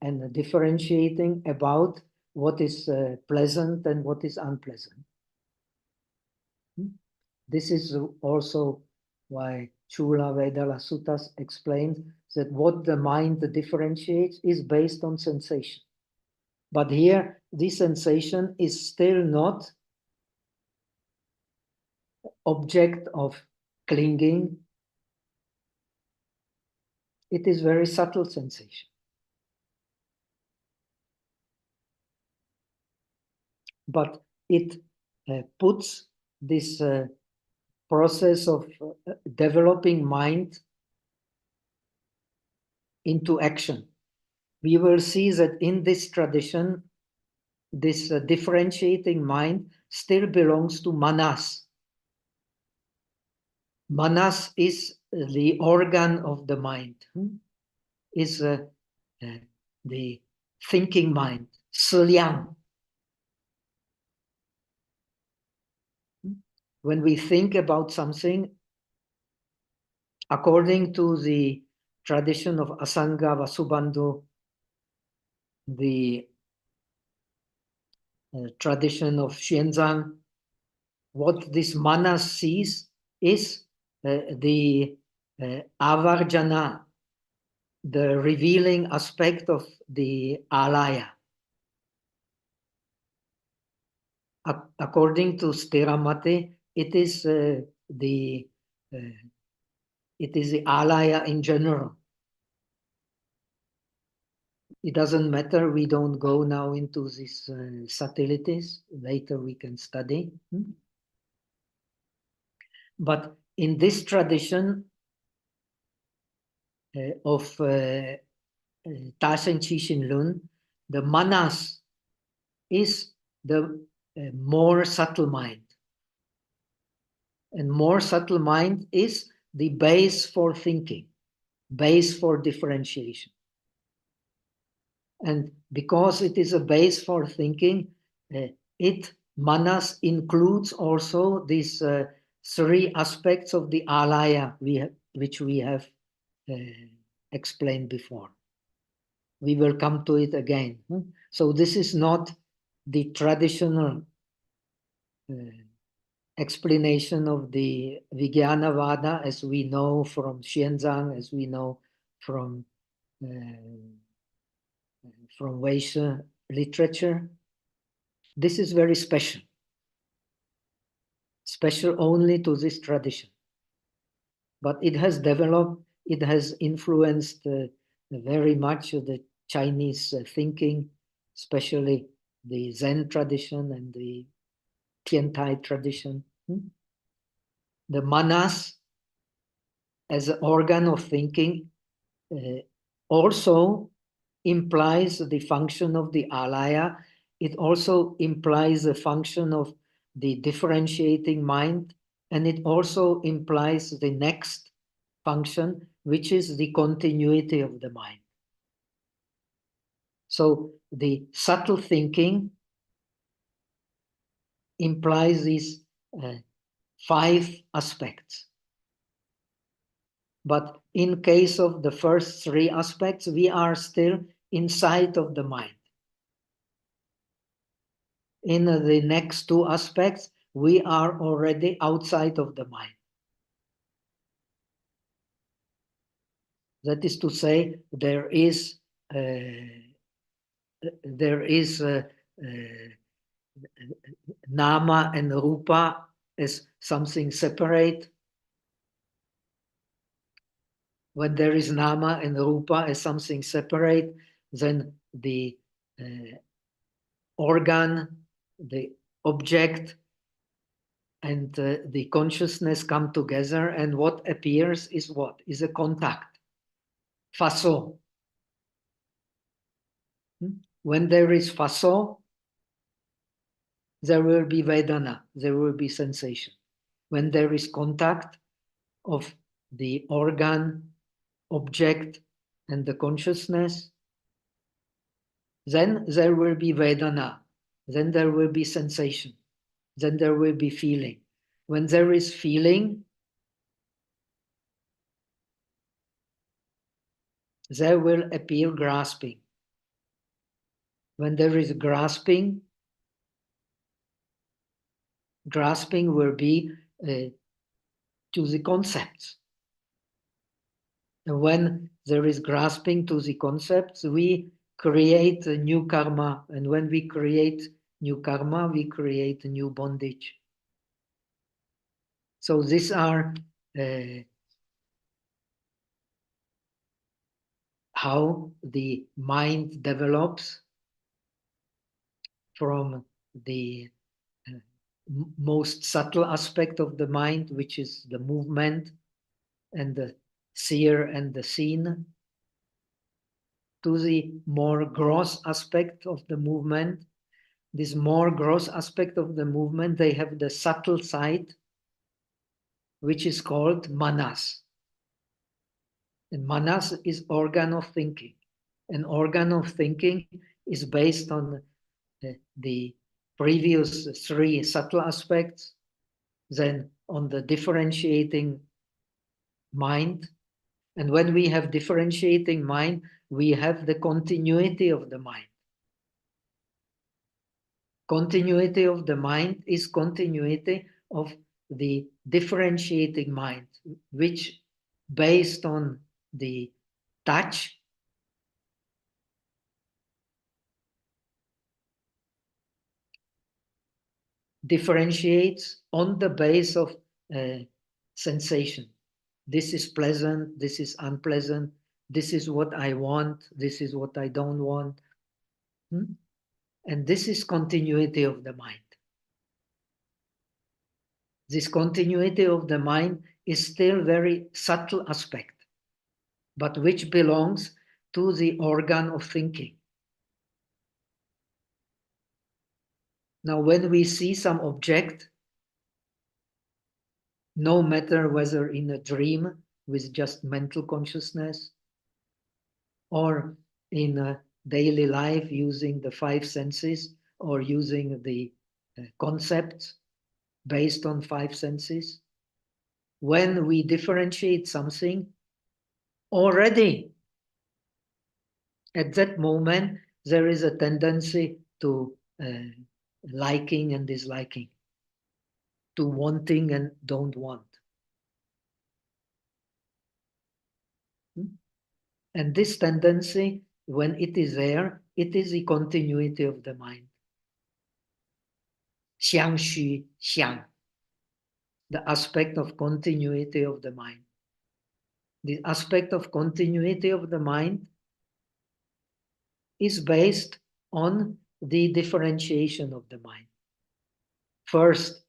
and differentiating about what is pleasant and what is unpleasant. This is also why Chula Vedala Suttas explains that what the mind differentiates is based on sensation. But here, this sensation is still not object of clinging. It is very subtle sensation. But it puts this process of developing mind into action. We will see that in this tradition, this differentiating mind still belongs to manas. Manas is the organ of the mind, is the thinking mind, siliang. When we think about something, according to the tradition of Asanga Vasubandhu, the tradition of Xuanzang, what this manas sees is the avarjana, the revealing aspect of the alaya. According to Stiramati, it is the alaya in general. It doesn't matter. We don't go now into these subtleties. Later we can study. But in this tradition of Tasen Chishin Lun, the manas is the more subtle mind. And more subtle mind is the base for thinking, base for differentiation. And because it is a base for thinking, manas includes also these three aspects of the alaya which we have explained before. We will come to it again. So this is not the traditional explanation of the Vijnanavada as we know from Xuanzang, as we know from Vaishya literature. This is very special. Special only to this tradition. But it has developed, it has influenced very much of the Chinese thinking, especially the Zen tradition and the Tiantai tradition. The manas as an organ of thinking also implies the function of the alaya. It also implies the function of the differentiating mind, and it also implies the next function, which is the continuity of the mind. So the subtle thinking implies these 5 aspects. But in case of the first 3 aspects, we are still inside of the mind. In the next 2 aspects, we are already outside of the mind. That is to say, there is nama and rupa as something separate. When there is nama and rupa as something separate, then the organ, the object, and the consciousness come together, and what appears is what? Is a contact. Faso. When there is faso, there will be Vedana, there will be sensation. When there is contact of the organ, object, and the consciousness, then there will be Vedana, then there will be sensation, then there will be feeling. When there is feeling, there will appear grasping. When there is grasping, grasping will be to the concepts. And when there is grasping to the concepts, we create a new karma. And when we create new karma, we create a new bondage. So these are how the mind develops from the most subtle aspect of the mind, which is the movement and the seer and the seen, to the more gross aspect of the movement. This more gross aspect of the movement, they have the subtle side, which is called manas. And manas is organ of thinking. An organ of thinking is based on the previous three subtle aspects, then on the differentiating mind. And when we have differentiating mind, we have the continuity of the mind. Continuity of the mind is continuity of the differentiating mind, which based on the touch differentiates on the base of sensation. This is pleasant, this is unpleasant, this is what I want, this is what I don't want. And this is continuity of the mind. This continuity of the mind is still very subtle aspect, but which belongs to the organ of thinking. Now, when we see some object, no matter whether in a dream with just mental consciousness or in a daily life using the five senses or using the concepts based on five senses, when we differentiate something, already at that moment there is a tendency to liking and disliking, to wanting and don't want. And this tendency, when it is there, it is the continuity of the mind. 相虚相, the aspect of continuity of the mind. The aspect of continuity of the mind is based on the differentiation of the mind. First,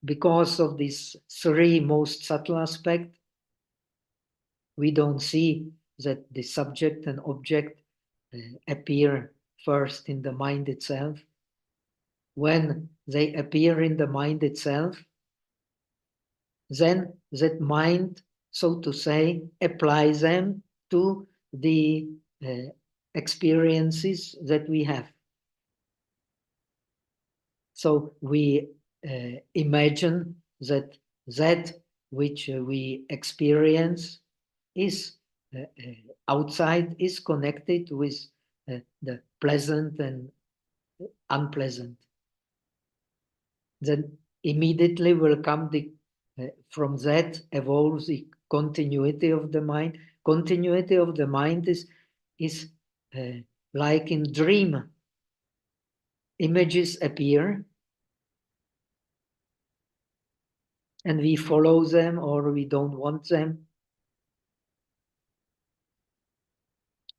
because of these three most subtle aspects, we don't see that the subject and object appear first in the mind itself. When they appear in the mind itself, then that mind, so to say, applies them to the experiences that we have. So we imagine that that which we experience is outside, is connected with the pleasant and unpleasant. Then immediately will come the from that evolves the continuity of the mind. Continuity of the mind is like in dream. images appear and we follow them or we don't want them.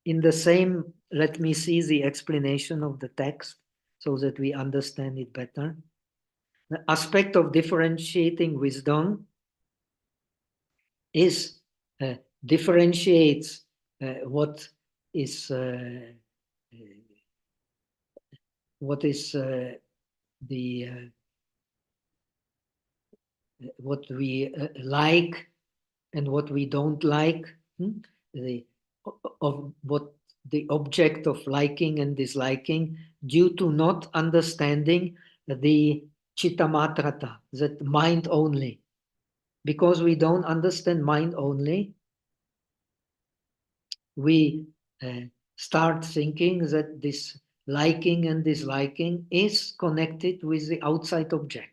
In the same, let me see the explanation of the text so that we understand it better. The aspect of differentiating wisdom is differentiates what is the what we like and what we don't like, the of what the object of liking and disliking, due to not understanding the chittamatrata, that mind only. Because we don't understand mind only, we start thinking that this liking and disliking is connected with the outside object.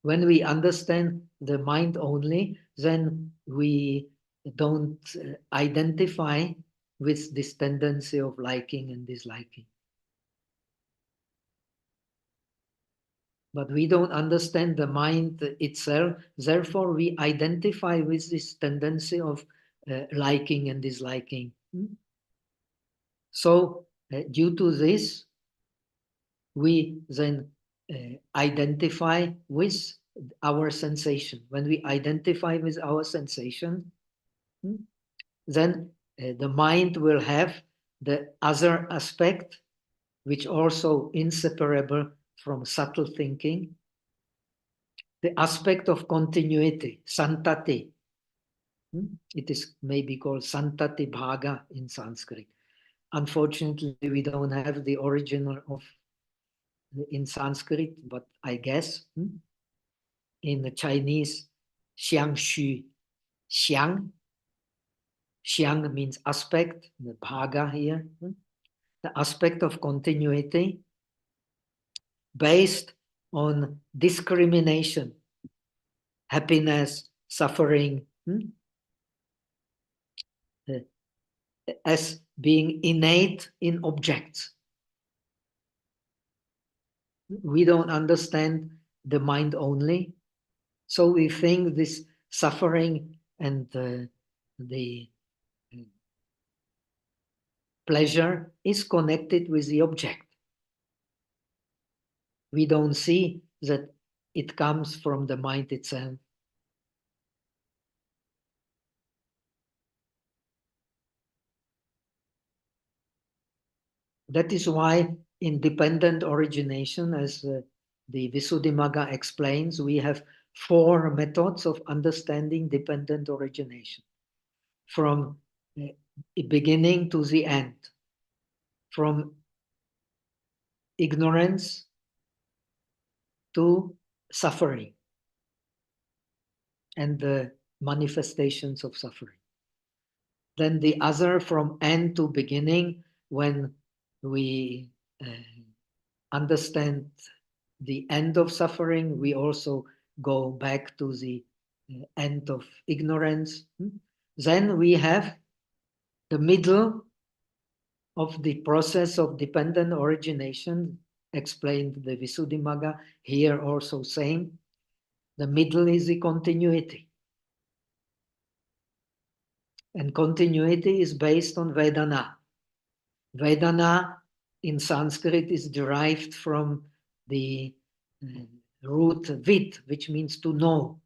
When we understand the mind only, then we don't identify with this tendency of liking and disliking. But we don't understand the mind itself, therefore we identify with this tendency of liking and disliking. So due to this, we then identify with our sensation. When we identify with our sensation, then the mind will have the other aspect, which also inseparable from subtle thinking, the aspect of continuity, santati. It is maybe called santati bhaga in Sanskrit. Unfortunately, we don't have the original of in Sanskrit, but I guess in the Chinese, xiang xu, xiang. Xiang means aspect, the bhaga here, the aspect of continuity based on discrimination, happiness, suffering, as being innate in objects. We don't understand the mind only, so we think this suffering and the pleasure is connected with the object. We don't see that it comes from the mind itself. That is why in dependent origination, as the Visuddhimagga explains, we have 4 methods of understanding dependent origination. From beginning to the end. From ignorance to suffering and the manifestations of suffering. Then the other from end to beginning, when we understand the end of suffering, we also go back to the end of ignorance. Then we have the middle of the process of dependent origination, explained the Visuddhimagga, here also same. The middle is the continuity. And continuity is based on Vedana. Vedana in Sanskrit is derived from the root vid, which means to know.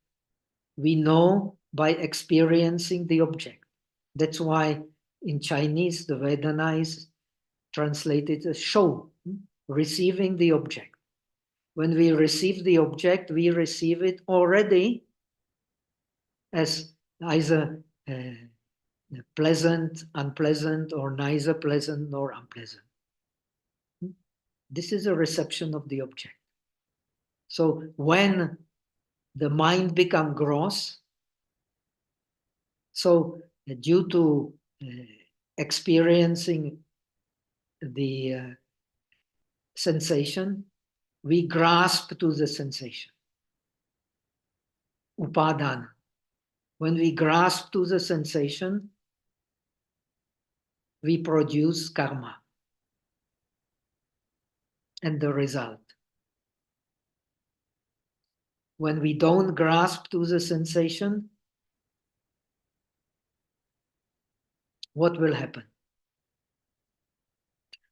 We know by experiencing the object. That's why in Chinese the Vedana is translated as show, receiving the object. When we receive the object, we receive it already as either pleasant, unpleasant, or neither pleasant nor unpleasant. This is a reception of the object. So when the mind becomes gross, so due to experiencing the sensation, we grasp to the sensation. Upadana. When we grasp to the sensation, we produce karma. and the result. When we don't grasp to the sensation, what will happen?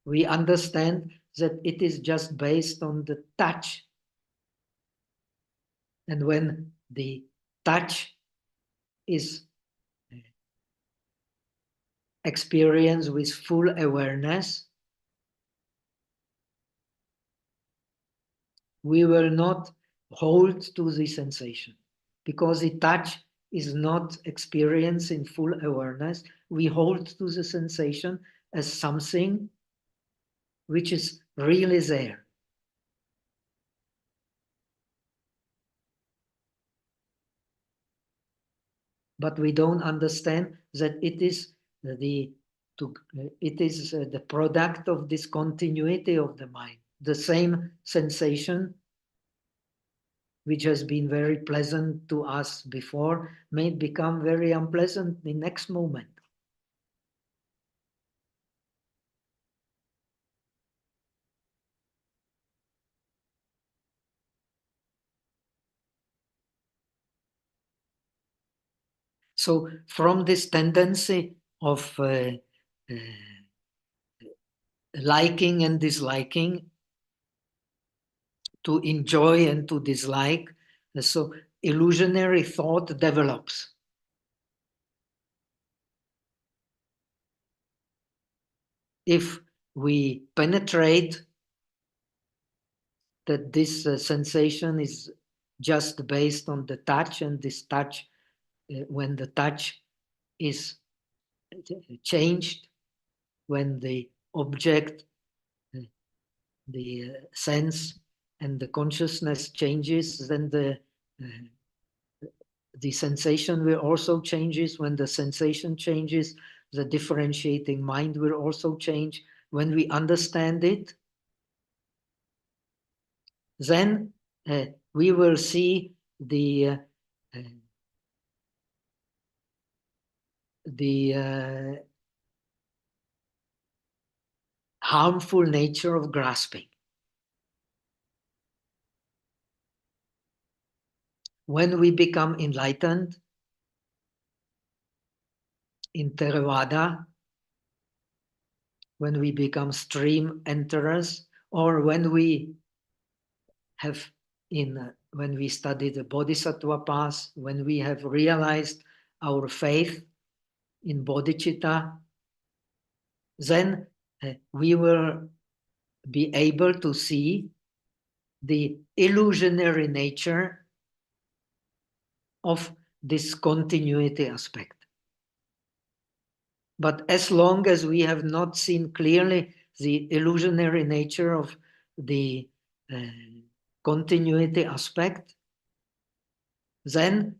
We understand that it is just based on the touch. And when the touch is experienced with full awareness, we will not hold to the sensation. Because the touch is not experienced in full awareness, we hold to the sensation as something which is really there. But we don't understand that it is the product of this continuity of the mind. The same sensation which has been very pleasant to us before may become very unpleasant the next moment. So from this tendency of liking and disliking, to enjoy and to dislike, so illusionary thought develops. If we penetrate that this sensation is just based on the touch, and this touch, when the touch is changed, when the object, the sense and the consciousness changes, then the sensation will also changes. When the sensation changes, the differentiating mind will also change. When we understand it, then we will see the harmful nature of grasping. When we become enlightened in Theravada, when we become stream enterers, or when we have when we study the Bodhisattva path, when we have realized our faith in bodhicitta, then we will be able to see the illusionary nature of this continuity aspect. But as long as we have not seen clearly the illusionary nature of the continuity aspect, then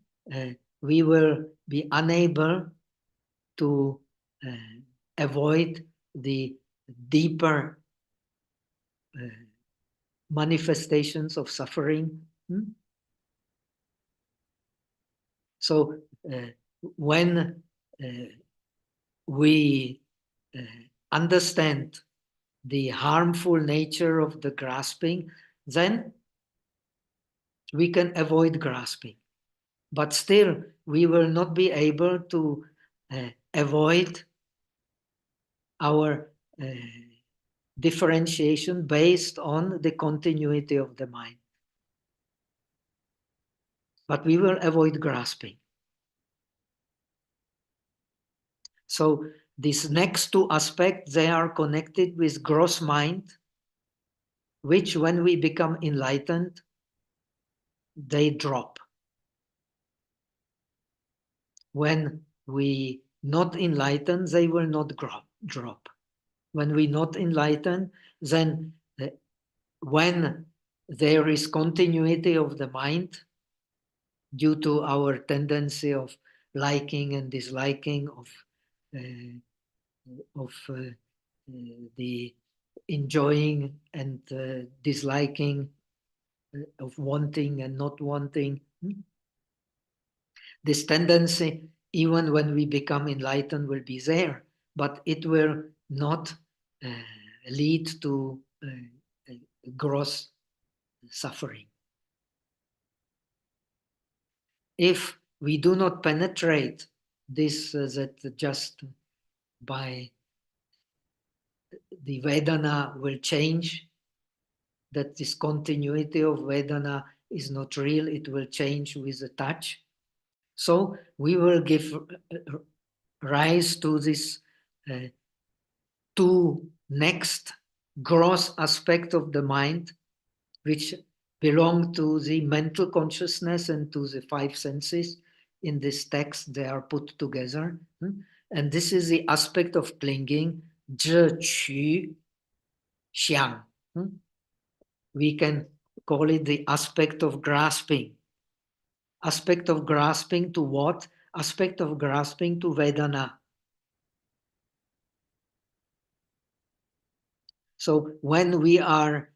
we will be unable to avoid the deeper manifestations of suffering. So when we understand the harmful nature of the grasping, then we can avoid grasping. But still, we will not be able to avoid our differentiation based on the continuity of the mind. But we will avoid grasping. So these next two aspects, they are connected with gross mind, which when we become enlightened, they drop. When we not enlightened, they will not drop. When we not enlightened, then when there is continuity of the mind, due to our tendency of liking and disliking, of the enjoying and disliking, of wanting and not wanting. This tendency, even when we become enlightened, will be there, but it will not lead to gross suffering. If we do not penetrate this, that just by the Vedana will change, that this continuity of Vedana is not real, it will change with the touch. So we will give rise to this two next gross aspect of the mind, which belong to the mental consciousness and to the five senses. In this text, they are put together. And this is the aspect of clinging, zhe, qu, xiang. We can call it the aspect of grasping. Aspect of grasping to what? Aspect of grasping to Vedana. So when we are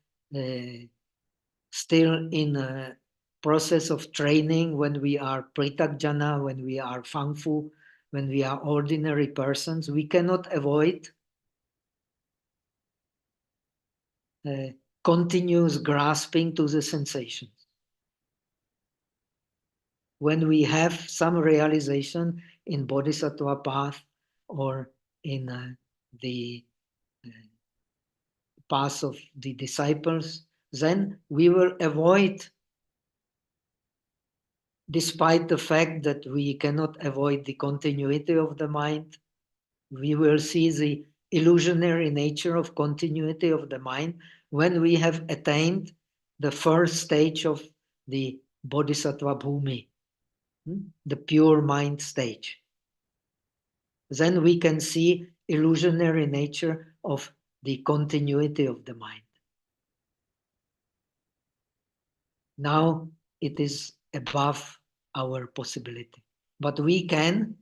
still in a process of training, when we are Prithagjana, when we are Fangfu, when we are ordinary persons, we cannot avoid continuous grasping to the sensations. When we have some realization in Bodhisattva path or in the path of the disciples, then we will avoid, despite the fact that we cannot avoid the continuity of the mind, we will see the illusionary nature of continuity of the mind when we have attained the first stage of the Bodhisattva Bhumi, the pure mind stage. Then we can see illusionary nature of the continuity of the mind. Now it is above our possibility. But we can,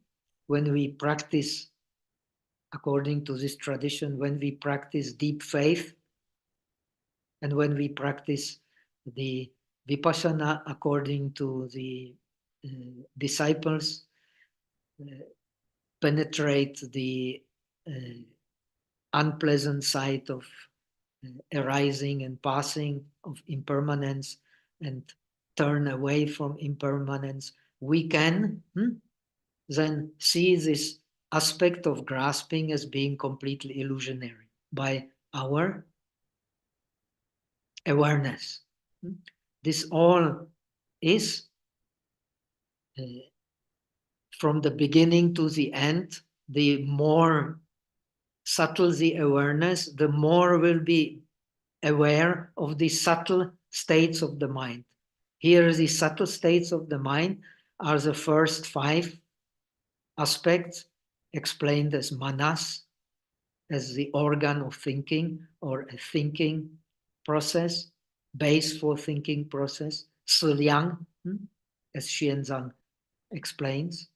when we practice according to this tradition, when we practice deep faith and when we practice the Vipassana according to the disciples, penetrate the unpleasant side of arising and passing, of impermanence, and turn away from impermanence, we can then see this aspect of grasping as being completely illusionary by our awareness. This all is from the beginning to the end. The more subtle the awareness, the more we'll be aware of the subtle states of the mind. Here, the subtle states of the mind are the first five aspects explained as manas, as the organ of thinking or a thinking process, base for thinking process, Siliang, as Xianzang explains.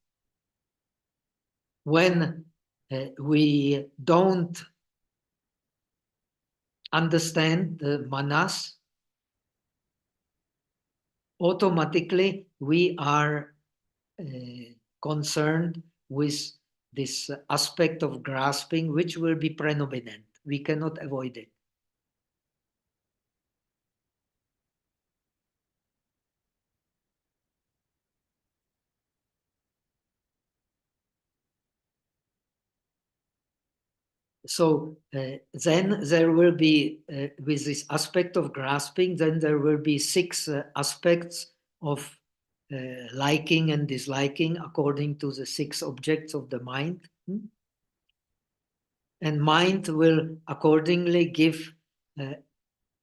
When we don't understand the manas, automatically we are concerned with this aspect of grasping, which will be predominant. We cannot avoid it. So then there will be, with this aspect of grasping, then there will be six aspects of liking and disliking according to the six objects of the mind. And mind will accordingly give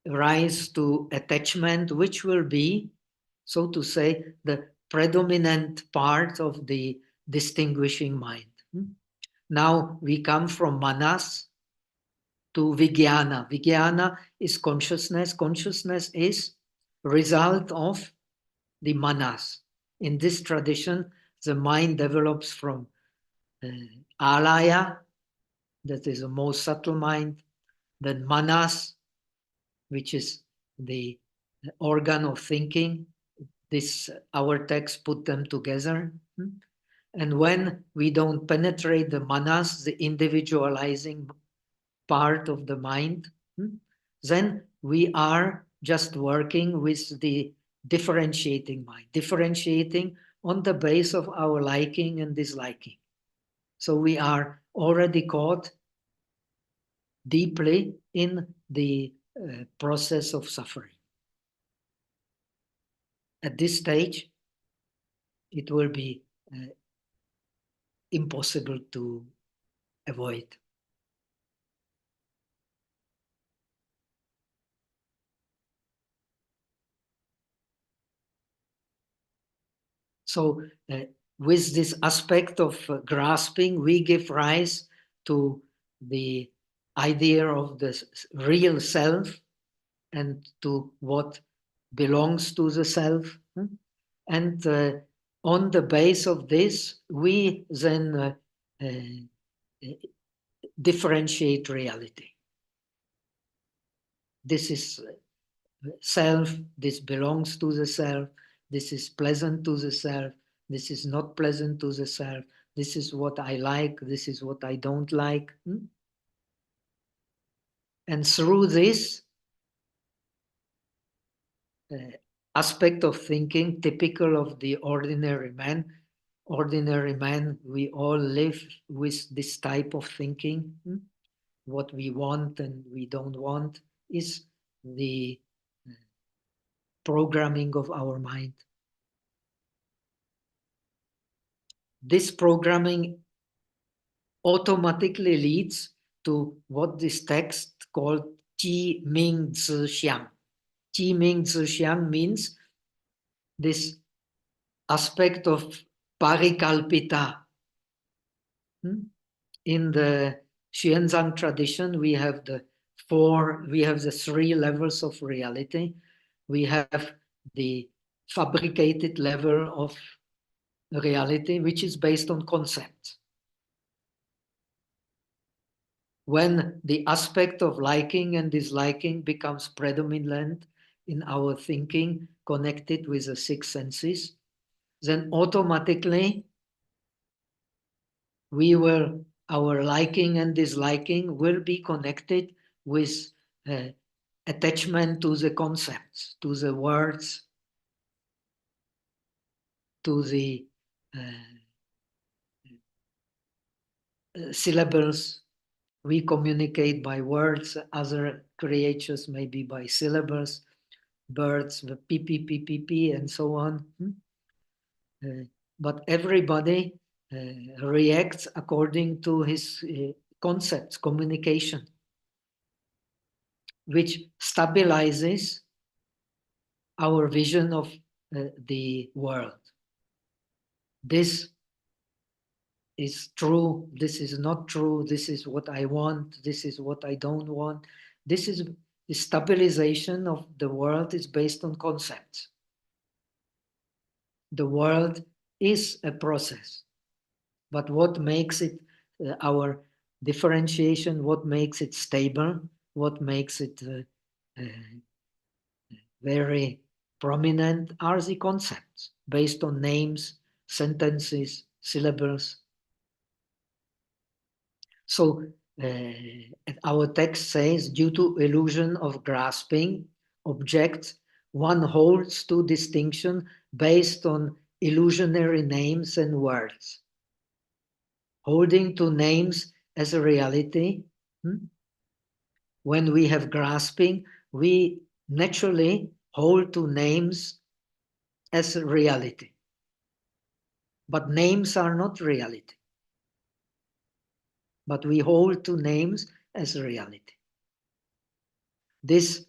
rise to attachment, which will be, so to say, the predominant part of the distinguishing mind. Now we come from manas to vijnana. Vijnana is consciousness. Consciousness is result of the manas. In this tradition, the mind develops from alaya, that is the most subtle mind, then manas, which is the organ of thinking. This, our text put them together. And when we don't penetrate the manas, the individualizing part of the mind, then we are just working with the differentiating mind, differentiating on the base of our liking and disliking. So we are already caught deeply in the process of suffering. At this stage, it will be impossible to avoid. So with this aspect of grasping, we give rise to the idea of the real self and to what belongs to the self. And on the base of this, we then differentiate reality. This is self, this belongs to the self, this is pleasant to the self, this is not pleasant to the self, this is what I like, this is what I don't like. And through this aspect of thinking, typical of the ordinary man, we all live with this type of thinking. What we want and we don't want is the programming of our mind. This programming automatically leads to what this text called Qi Ming Zi Xiang. Qi Ming Zi Xiang means this aspect of parikalpita. In the Xuanzang tradition, we have the three levels of reality. We have the fabricated level of reality, which is based on concepts. When the aspect of liking and disliking becomes predominant in our thinking, connected with the six senses, then automatically our liking and disliking will be connected with attachment to the concepts, to the words, to the syllables. We communicate by words, other creatures maybe by syllables, birds, the pee, pee, pee, pee, pee, and so on. But everybody reacts according to his concepts, communication, which stabilizes our vision of the world. This is true, this is not true, this is what I want, this is what I don't want. This is the stabilization of the world is based on concepts. The world is a process, but what makes it our differentiation, what makes it stable, what makes it very prominent are the concepts based on names, sentences, syllables. So our text says, due to illusion of grasping objects, one holds to distinction based on illusionary names and words. Holding to names as a reality, when we have grasping, we naturally hold to names as a reality. But names are not reality. But we hold to names as a reality. This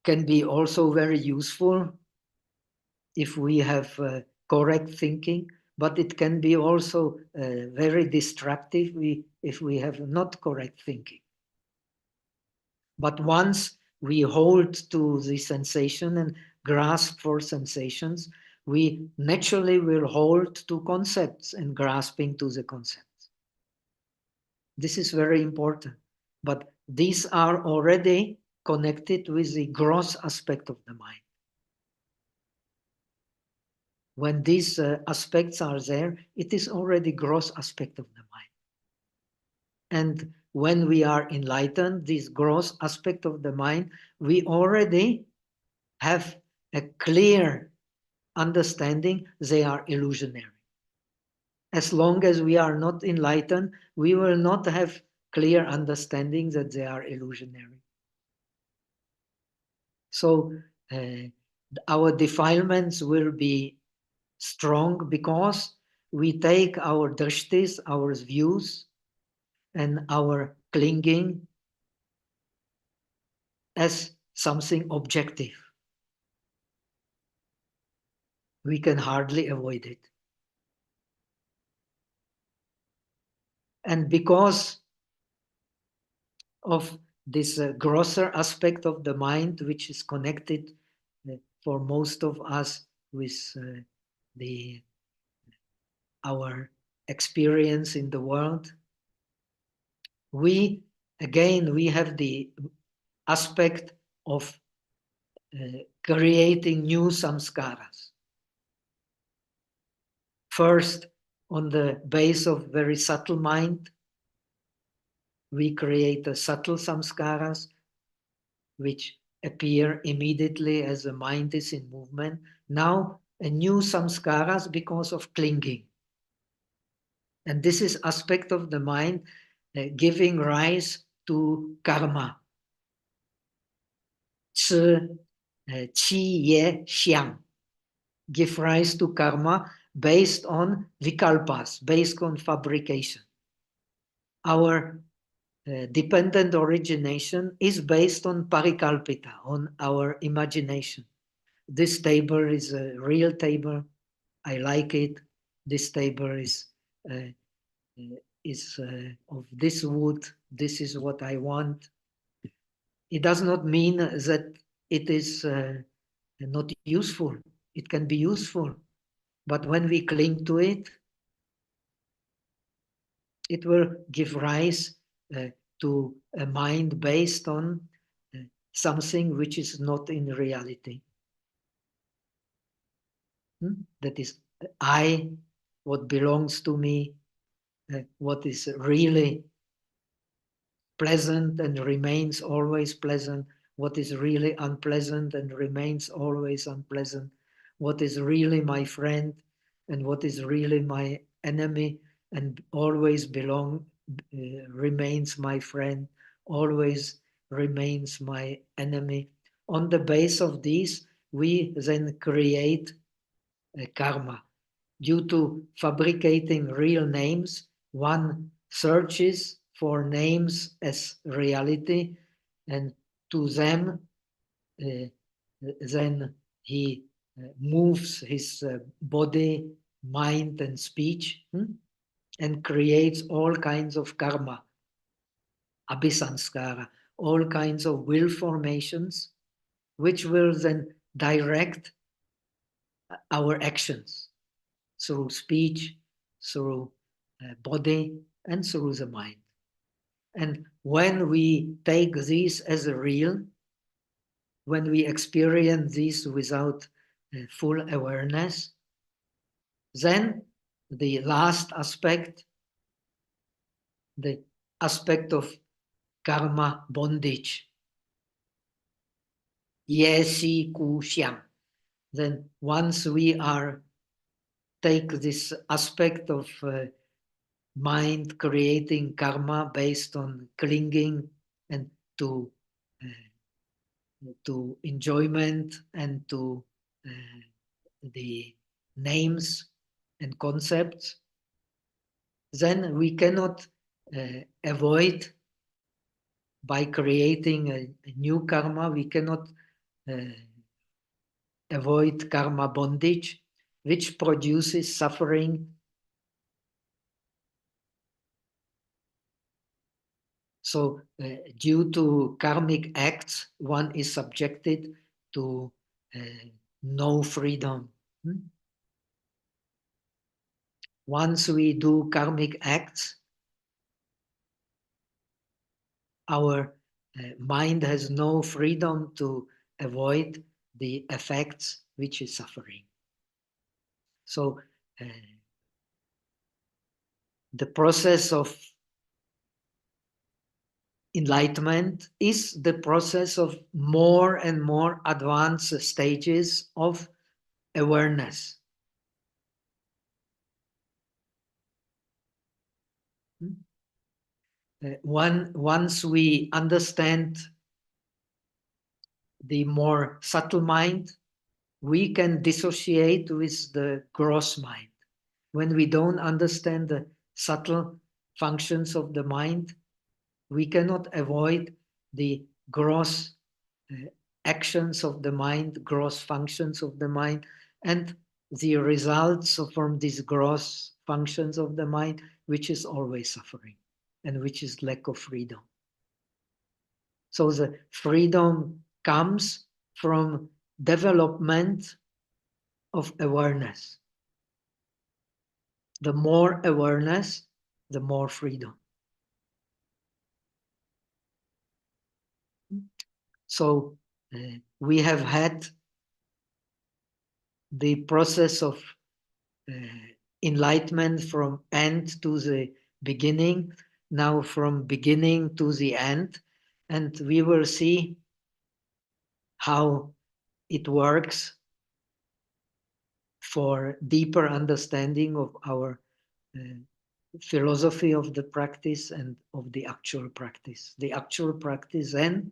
can be also very useful if we have correct thinking, but it can be also very destructive if we have not correct thinking. But once we hold to the sensation and grasp for sensations, we naturally will hold to concepts and grasping to the concepts. This is very important, but these are already connected with the gross aspect of the mind. When these aspects are there, it is already gross aspect of the mind. And when we are enlightened, this gross aspect of the mind, we already have a clear understanding they are illusionary. As long as we are not enlightened, we will not have clear understanding that they are illusionary. So our defilements will be strong because we take our drishtis, our views, and our clinging as something objective. We can hardly avoid it. And because of this grosser aspect of the mind, which is connected for most of us with our experience in the world, we have the aspect of creating new samskaras. First, on the base of very subtle mind, we create a subtle samskaras, which appear immediately as the mind is in movement. Now, a new samskaras because of clinging. And this is aspect of the mind giving rise to karma. Qi ye xiang. Give rise to karma based on vikalpas, based on fabrication. Our dependent origination is based on parikalpita, on our imagination. This table is a real table. I like it. This table is of this wood. This is what I want. It does not mean that it is not useful. It can be useful. But when we cling to it, it will give rise to a mind based on something which is not in reality. That is I, what belongs to me, what is really pleasant and remains always pleasant, what is really unpleasant and remains always unpleasant, what is really my friend and what is really my enemy and always remains my friend, always remains my enemy. On the base of these, we then create karma. Due to fabricating real names, one searches for names as reality, and to them, then he moves his body, mind, and speech, and creates all kinds of karma, abhisanskara, all kinds of will formations, which will then direct our actions through speech, through body, and through the mind. And when we take this as a real, when we experience this without full awareness, then the last aspect, the aspect of karma bondage, yesi ku xiang, then once we take this aspect of mind creating karma based on clinging and to enjoyment and to the names and concepts, then we cannot avoid, by creating a new karma, we cannot avoid karma bondage, which produces suffering. So due to karmic acts, one is subjected to no freedom. Once we do karmic acts, our mind has no freedom to avoid the effects which is suffering. So the process of enlightenment is the process of more and more advanced stages of awareness. Once we understand the more subtle mind, we can dissociate with the gross mind. When we don't understand the subtle functions of the mind, we cannot avoid the gross actions of the mind, gross functions of the mind, and the results from these gross functions of the mind, which is always suffering and which is lack of freedom. So the freedom comes from development of awareness. The more awareness, the more freedom. So we have had the process of enlightenment from end to the beginning, now from beginning to the end, and we will see how it works for deeper understanding of our philosophy of the practice and of the actual practice. The actual practice then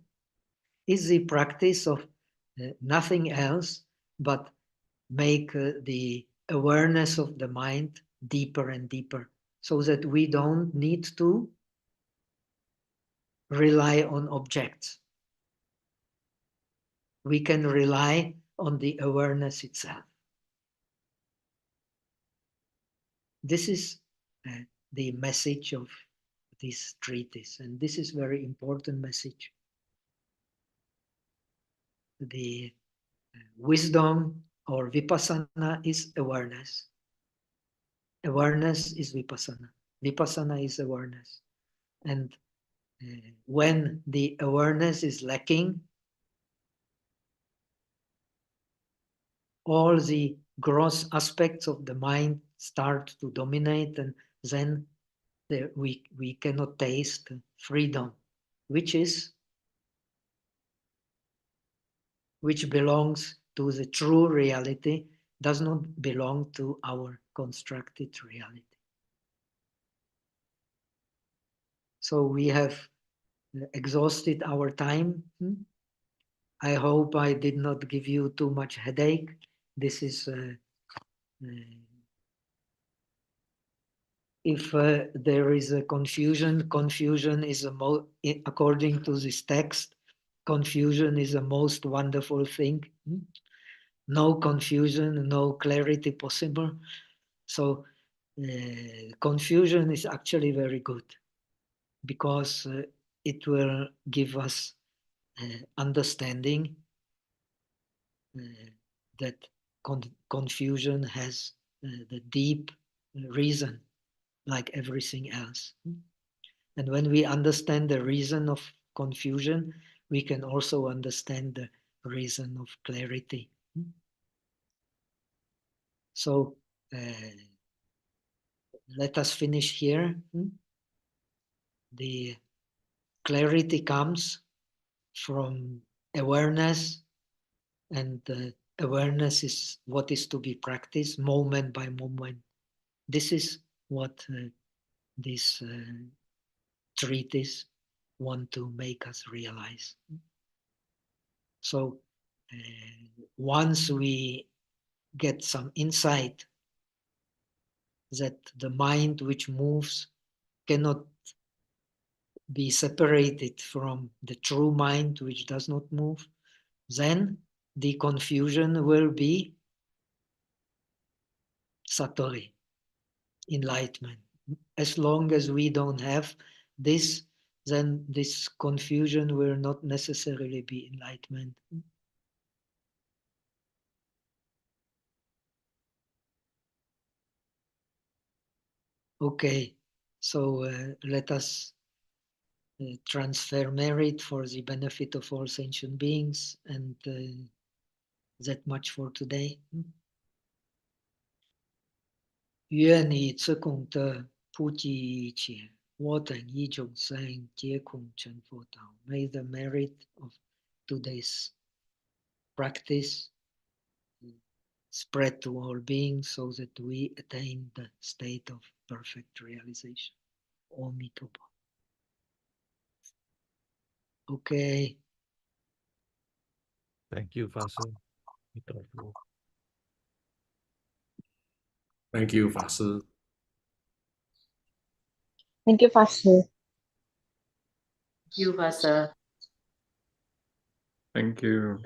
is the practice of nothing else but make the awareness of the mind deeper and deeper, so that we don't need to rely on objects. We can rely on the awareness itself. This is the message of this treatise, and this is very important message. The wisdom or vipassana is awareness. Awareness is vipassana. Vipassana is awareness. And when the awareness is lacking, all the gross aspects of the mind start to dominate, and then we cannot taste freedom, which belongs to the true reality, does not belong to our constructed reality. So we have exhausted our time. I hope I did not give you too much headache. This is if there is a confusion is according to this text, confusion is the most wonderful thing. No confusion, no clarity possible. So confusion is actually very good, because it will give us understanding that confusion has the deep reason, like everything else. And when we understand the reason of confusion, we can also understand the reason of clarity. So let us finish here. The clarity comes from awareness, and awareness is what is to be practiced moment by moment. This is what this treatise want to make us realize. So once we get some insight that the mind which moves cannot be separated from the true mind which does not move, then the confusion will be satori, enlightenment. As long as we don't have this, then this confusion will not necessarily be enlightenment. Okay, so let us transfer merit for the benefit of all sentient beings, and that much for today. 愿你自贡的普及一切。Vô tận y chúng sanh chia cùng chân Phổ Đạo. May the merit of today's practice spread to all beings so that we attain the state of perfect realization. Om Mitobo. Okay. Thank you, Pastor. Mitovo. Thank you, Pháp Sư. Thank you, Pastor. You, Pastor. Thank you.